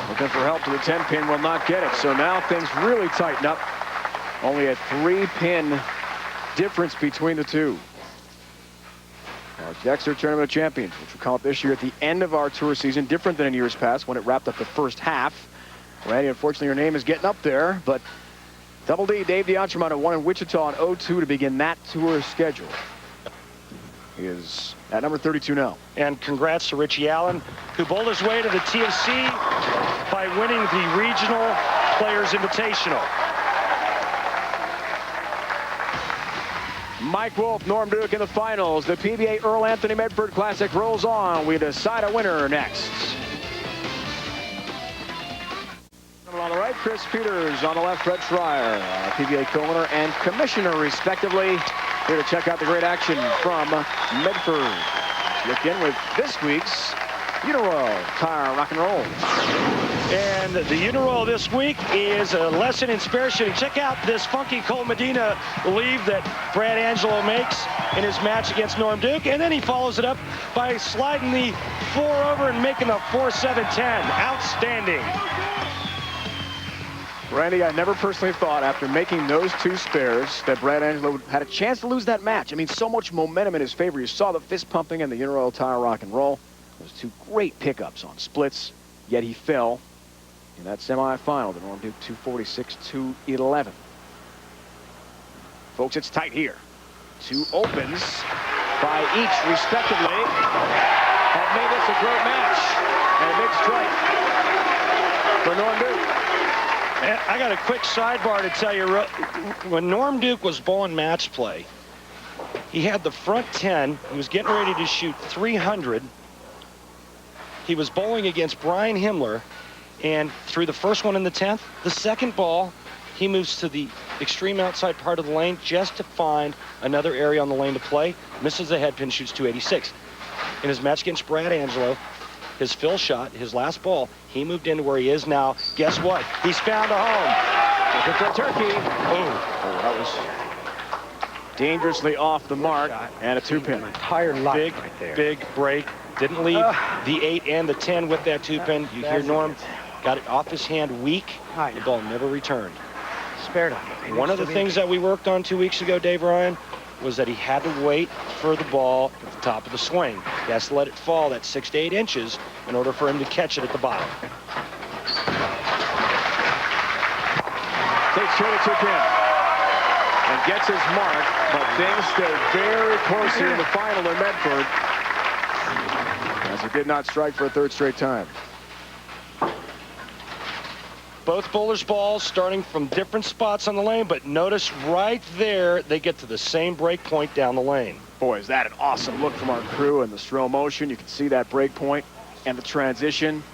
Looking for help to the 10-pin, will not get it. So now things really tighten up. Only a 3-pin difference between the two. Our Dexter Tournament of Champions, which will come up this year at the end of our tour season, different than in years past when it wrapped up the first half. Randy, unfortunately, your name is getting up there, but Double D, Dave DeAntremont, won in Wichita in 02 to begin that tour schedule. He is at number 32 now. And congrats to Richie Allen, who bowled his way to the TFC by winning the Regional Players Invitational. Mike Wolfe, Norm Duke in the finals. The PBA Earl Anthony Medford Classic rolls on. We decide a winner next. On the right, Chris Peters. On the left, Fred Schreier, PBA co-owner and commissioner, respectively. Here to check out the great action from Medford. Look in with this week's Uniroyal Tire Rock and Roll. And the Uniroyal this week is a lesson in spare shooting. Check out this funky Cole Medina leave that Brad Angelo makes in his match against Norm Duke. And then he follows it up by sliding the 4 over and making the 4-7-10. Outstanding. Randy, I never personally thought after making those 2 spares that Brad Angelo had a chance to lose that match. I mean, so much momentum in his favor. You saw the fist pumping and the Uniroyal Tire Rock and Roll. Those 2 great pickups on splits, yet he fell in that semifinal to Norm Duke 246-211. Folks, it's tight here. 2 opens by each respectively have made this a great match. And a big strike for Norm Duke. I got a quick sidebar to tell you. When Norm Duke was bowling match play, he had the front 10. He was getting ready to shoot 300. He was bowling against Brian Himmler, and through the first one in the 10th, the second ball, he moves to the extreme outside part of the lane just to find another area on the lane to play. Misses the head pin, shoots 286. In his match against Brad Angelo, his fill shot, his last ball, he moved into where he is now. Guess what? He's found a home. Looking for a turkey. Oh, that was dangerously off the mark, and a 2-pin. Entire lot Big, right there. big break. Didn't leave the 8 and the 10 with that 2-pin. You hear Norm got it off his hand weak. The ball never returned. Spared him. One of the things that we worked on 2 weeks ago, Dave Ryan, was that he had to wait for the ball at the top of the swing. He has to let it fall that 6 to 8 inches in order for him to catch it at the bottom. Takes straight to 2-pin and gets his mark, but things stay very close here in the final in Medford, as he did not strike for a 3rd straight time. Both bowlers' balls starting from different spots on the lane, but notice right there, they get to the same break point down the lane. Boy, is that an awesome look from our crew in the slow motion. You can see that break point and the transition.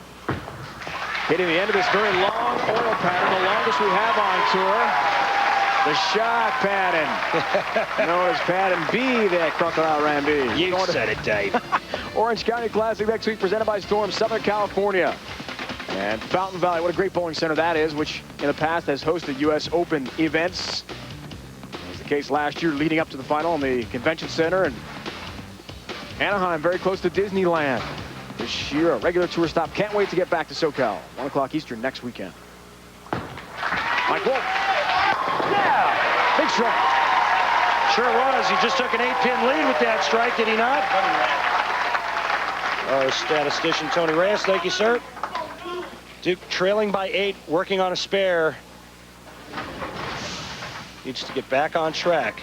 Hitting the end of this very long oil pattern, the longest we have on tour. The shot pattern, known as pattern B there, Crocodile Randy. You said it, Dave. Orange County Classic next week, presented by Storm, Southern California. And Fountain Valley, what a great bowling center that is, which in the past has hosted U.S. Open events. It was the case last year leading up to the final in the Convention Center. And Anaheim, very close to Disneyland. This year, a regular tour stop. Can't wait to get back to SoCal. 1 o'clock Eastern next weekend. Mike Wolfe. Yeah! Big strike. Sure was. He just took an 8-pin lead with that strike, did he not? Our statistician, Tony Reyes. Thank you, sir. Duke trailing by 8, working on a spare. Needs to get back on track.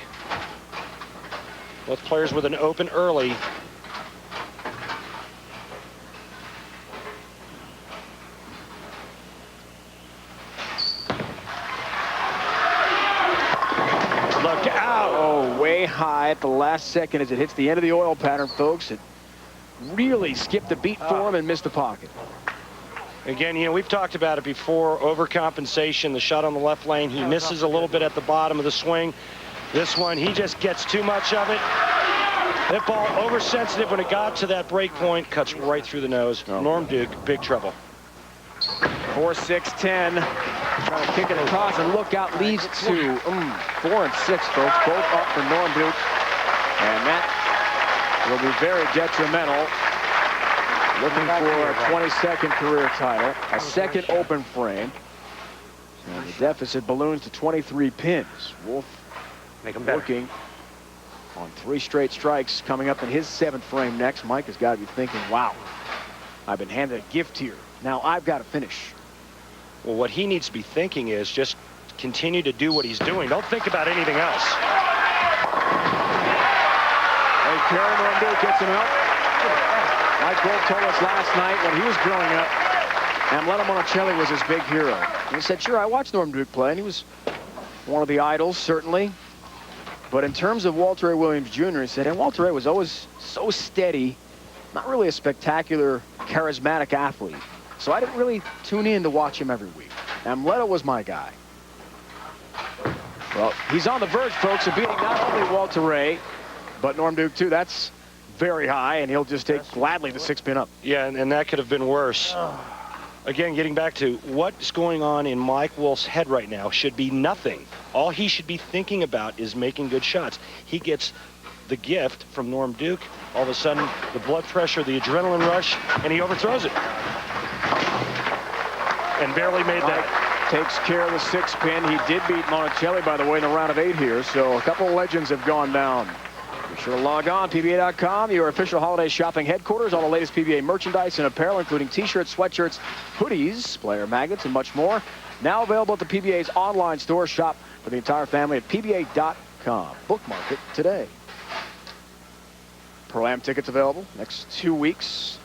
Both players with an open early. Look out! Oh, way high at the last second as it hits the end of the oil pattern, folks. It really skipped the beat for him and missed the pocket. Again, you know, we've talked about it before, overcompensation, the shot on the left lane. He misses a little bit at the bottom of the swing. This one, he just gets too much of it. That ball oversensitive when it got to that break point, cuts right through the nose. Norm Duke, big trouble. 4-6-10. Trying to kick it across and look out, leads to 4 and 6, folks. Both up for Norm Duke. And that will be very detrimental. Looking for a 22nd career title, a second open frame. And the deficit balloons to 23 pins. Wolfe working on 3 straight strikes coming up in his 7th frame next. Mike has got to be thinking, wow, I've been handed a gift here. Now I've got to finish. Well, what he needs to be thinking is just continue to do what he's doing. Don't think about anything else. Great carry. Norm Duke gets him out. Mike Wolfe told us last night when he was growing up, Angelo Monticelli was his big hero. And he said, sure, I watched Norm Duke play, and he was one of the idols, certainly. But in terms of Walter A. Williams Jr., he said, and Walter A. was always so steady, not really a spectacular, charismatic athlete. So I didn't really tune in to watch him every week. Angelo was my guy. Well, he's on the verge, folks, of beating not only Walter Ray, but Norm Duke, too. That's very high, and he'll just take gladly the 6-pin up. Yeah, and that could have been worse. Again, getting back to what's going on in Mike Wolfe's head right now should be nothing. All he should be thinking about is making good shots. He gets the gift from Norm Duke. All of a sudden, the blood pressure, the adrenaline rush, and he overthrows it. And barely made that. Takes care of the 6-pin. He did beat Monticelli, by the way, in the round of 8 here. So a couple of legends have gone down. Be sure to log on, PBA.com, your official holiday shopping headquarters. All the latest PBA merchandise and apparel, including T-shirts, sweatshirts, hoodies, player magnets, and much more. Now available at the PBA's online store. Shop for the entire family at PBA.com. Bookmark it today. Pro-Am tickets available next 2 weeks.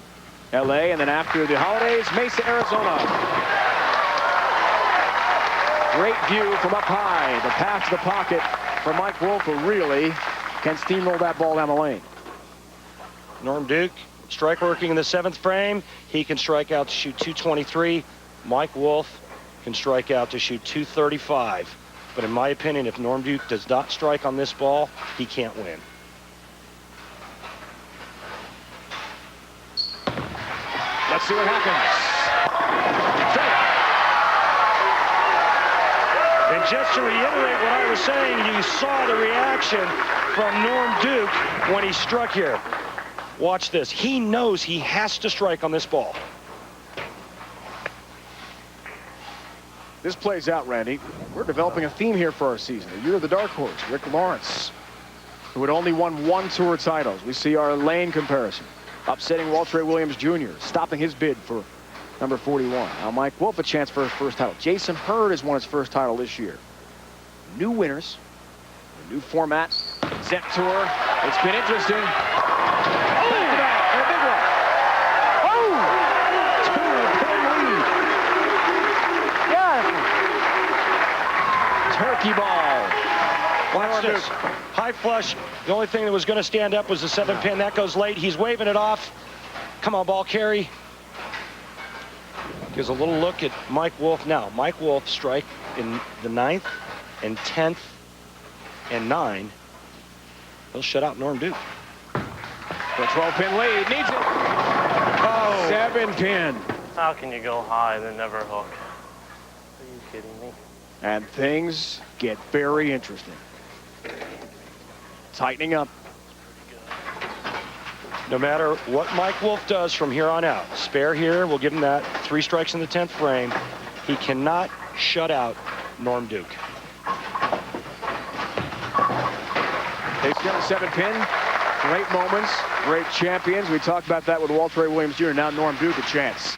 LA, and then after the holidays, Mesa, Arizona. Great view from up high. The pass to the pocket for Mike Wolfe, who really can steamroll that ball down the lane. Norm Duke, strike working in the 7th frame. He can strike out to shoot 223. Mike Wolfe can strike out to shoot 235. But in my opinion, if Norm Duke does not strike on this ball, he can't win. Let's see what happens. And just to reiterate what I was saying, you saw the reaction from Norm Duke when he struck here. Watch this. He knows he has to strike on this ball. This plays out, Randy. We're developing a theme here for our season. The year of the dark horse, Rick Lawrence, who had only won 1 tour titles. We see our lane comparison. Upsetting Walter A. Williams Jr., stopping his bid for number 41. Now Mike Wolfe a chance for his first title. Jason Hurd has won his first title this year. New winners, a new format, Zep Tour. It's been interesting. Oh, and a big one. Oh, 2-pin lead. Yes. Turkey ball. Watch this. High flush. The only thing that was going to stand up was the 7-pin. That goes late. He's waving it off. Come on, ball carry. Gives a little look at Mike Wolfe. Now, Mike Wolfe strike in the 9th and 10th and 9. He'll shut out Norm Duke. For a 12-pin lead. Needs it. Oh. 7-pin. How can you go high and then never hook? Are you kidding me? And things get very interesting. Tightening up. No matter what Mike Wolfe does from here on out, spare here, we'll give him that. 3 strikes in the 10th frame. He cannot shut out Norm Duke. Takes down a 7-pin. Great moments, great champions. We talked about that with Walter A. Williams Jr. Now Norm Duke a chance.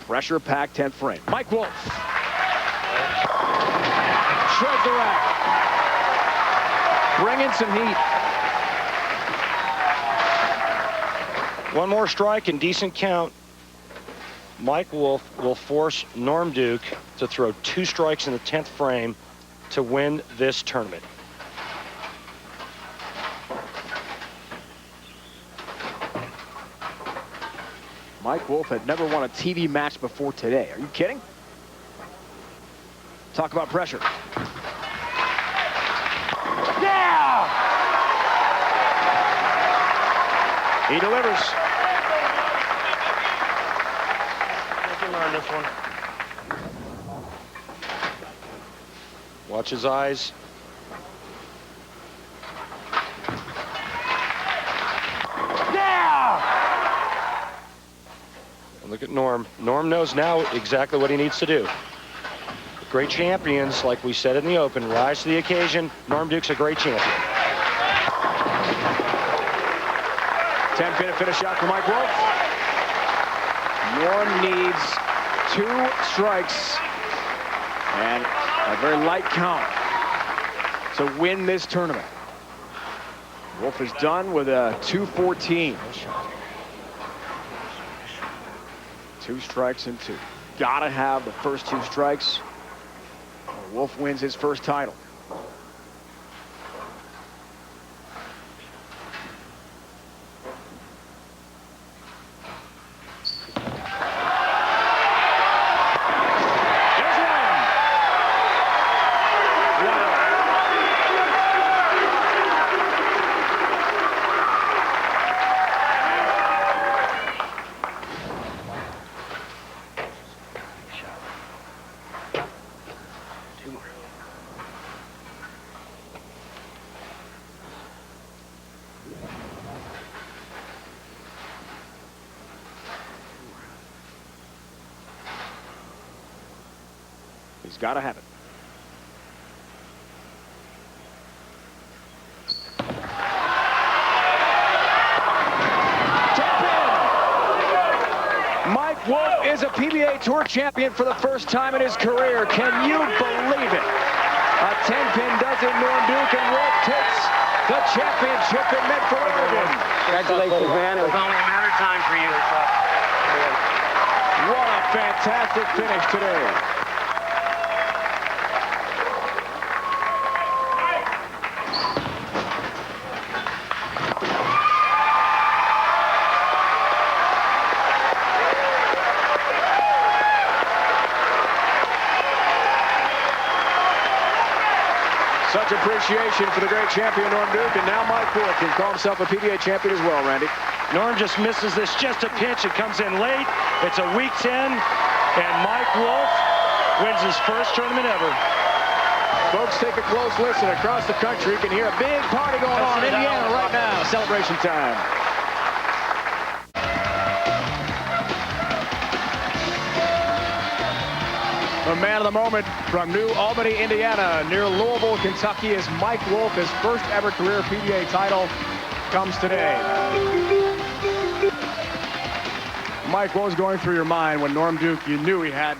Pressure-packed 10th frame. Mike Wolfe. Shreds the rack. Bringing some heat. One more strike and decent count. Mike Wolfe will force Norm Duke to throw 2 strikes in the 10th frame to win this tournament. Mike Wolfe had never won a TV match before today. Are you kidding? Talk about pressure. Yeah! He delivers. I can learn this one. Watch his eyes. Yeah! And look at Norm. Norm knows now exactly what he needs to do. Great champions, like we said in the open, rise to the occasion. Norm Duke's a great champion. 10-pin to finish out for Mike Wolfe. Norm needs 2 strikes and a very light count to win this tournament. Wolfe is done with a 214. 2 strikes and 2. Gotta have the first 2 strikes. Wolfe wins his first title. He's got to have it. Mike Wolfe is a PBA Tour champion for the first time in his career. Can you believe it? A 10-pin does it. Norm Duke, and Wolfe takes the championship in Medford, Oregon. Congratulations, man. It was only a matter of time for you. What a fantastic finish today. Such appreciation for the great champion Norm Duke, and now Mike Wolfe can call himself a PBA champion as well, Randy. Norm just misses this, just a pinch. It comes in late. It's a week 10, and Mike Wolfe wins his first tournament ever. Folks, take a close listen. Across the country, you can hear a big party going on in Indiana right now. Celebration time. The man of the moment from New Albany, Indiana, near Louisville, Kentucky, is Mike Wolfe. His first ever career PBA title comes today. Mike, what was going through your mind when Norm Duke, you knew he had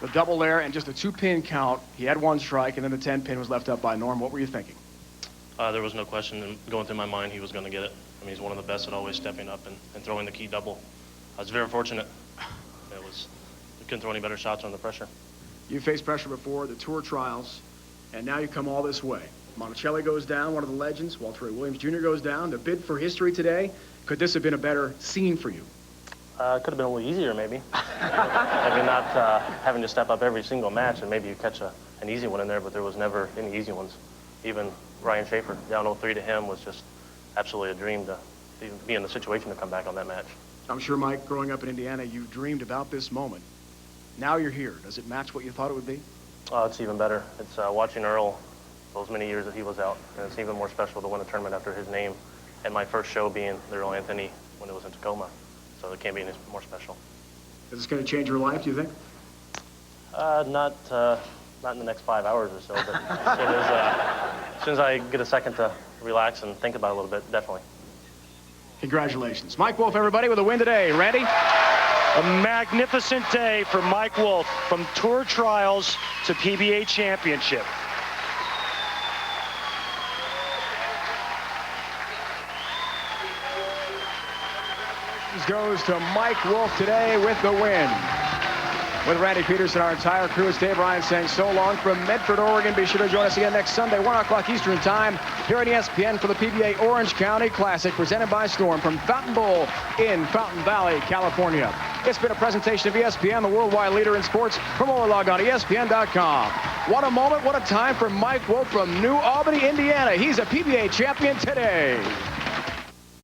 the double there and just a 2-pin count? He had 1 strike, and then the 10-pin was left up by Norm. What were you thinking? There was no question going through my mind he was going to get it. I mean, he's one of the best at always stepping up and throwing the key double. I was very fortunate. We couldn't throw any better shots under pressure. You faced pressure before, the tour trials, and now you come all this way. Monticelli goes down, one of the legends. Walter Ray Williams Jr. goes down. The bid for history today. Could this have been a better scene for you? It could have been a little easier, maybe. Maybe not having to step up every single match, and maybe you catch an easy one in there, but there was never any easy ones. Even Ryan Schaefer, down 0-3 to him, was just absolutely a dream to be in the situation to come back on that match. I'm sure, Mike, growing up in Indiana, you dreamed about this moment. Now you're here. Does it match what you thought it would be? Oh, it's even better. It's watching Earl those many years that he was out, and it's even more special to win a tournament after his name, and my first show being the Earl Anthony when it was in Tacoma. So it can't be any more special. Is this going to change your life, do you think? Not in the next 5 hours or so, but as soon as I get a second to relax and think about it a little bit, definitely. Congratulations. Mike Wolfe, everybody, with a win today. Randy? A magnificent day for Mike Wolfe, from tour trials to PBA championship. Goes to Mike Wolfe today with the win. With Randy Peterson, our entire crew, it's Dave Ryan saying so long from Medford, Oregon. Be sure to join us again next Sunday, 1 o'clock Eastern Time, here on ESPN for the PBA Orange County Classic, presented by Storm from Fountain Bowl in Fountain Valley, California. It's been a presentation of ESPN, the worldwide leader in sports. For more, log on to ESPN.com. What a moment, what a time for Mike Wolfe from New Albany, Indiana. He's a PBA champion today.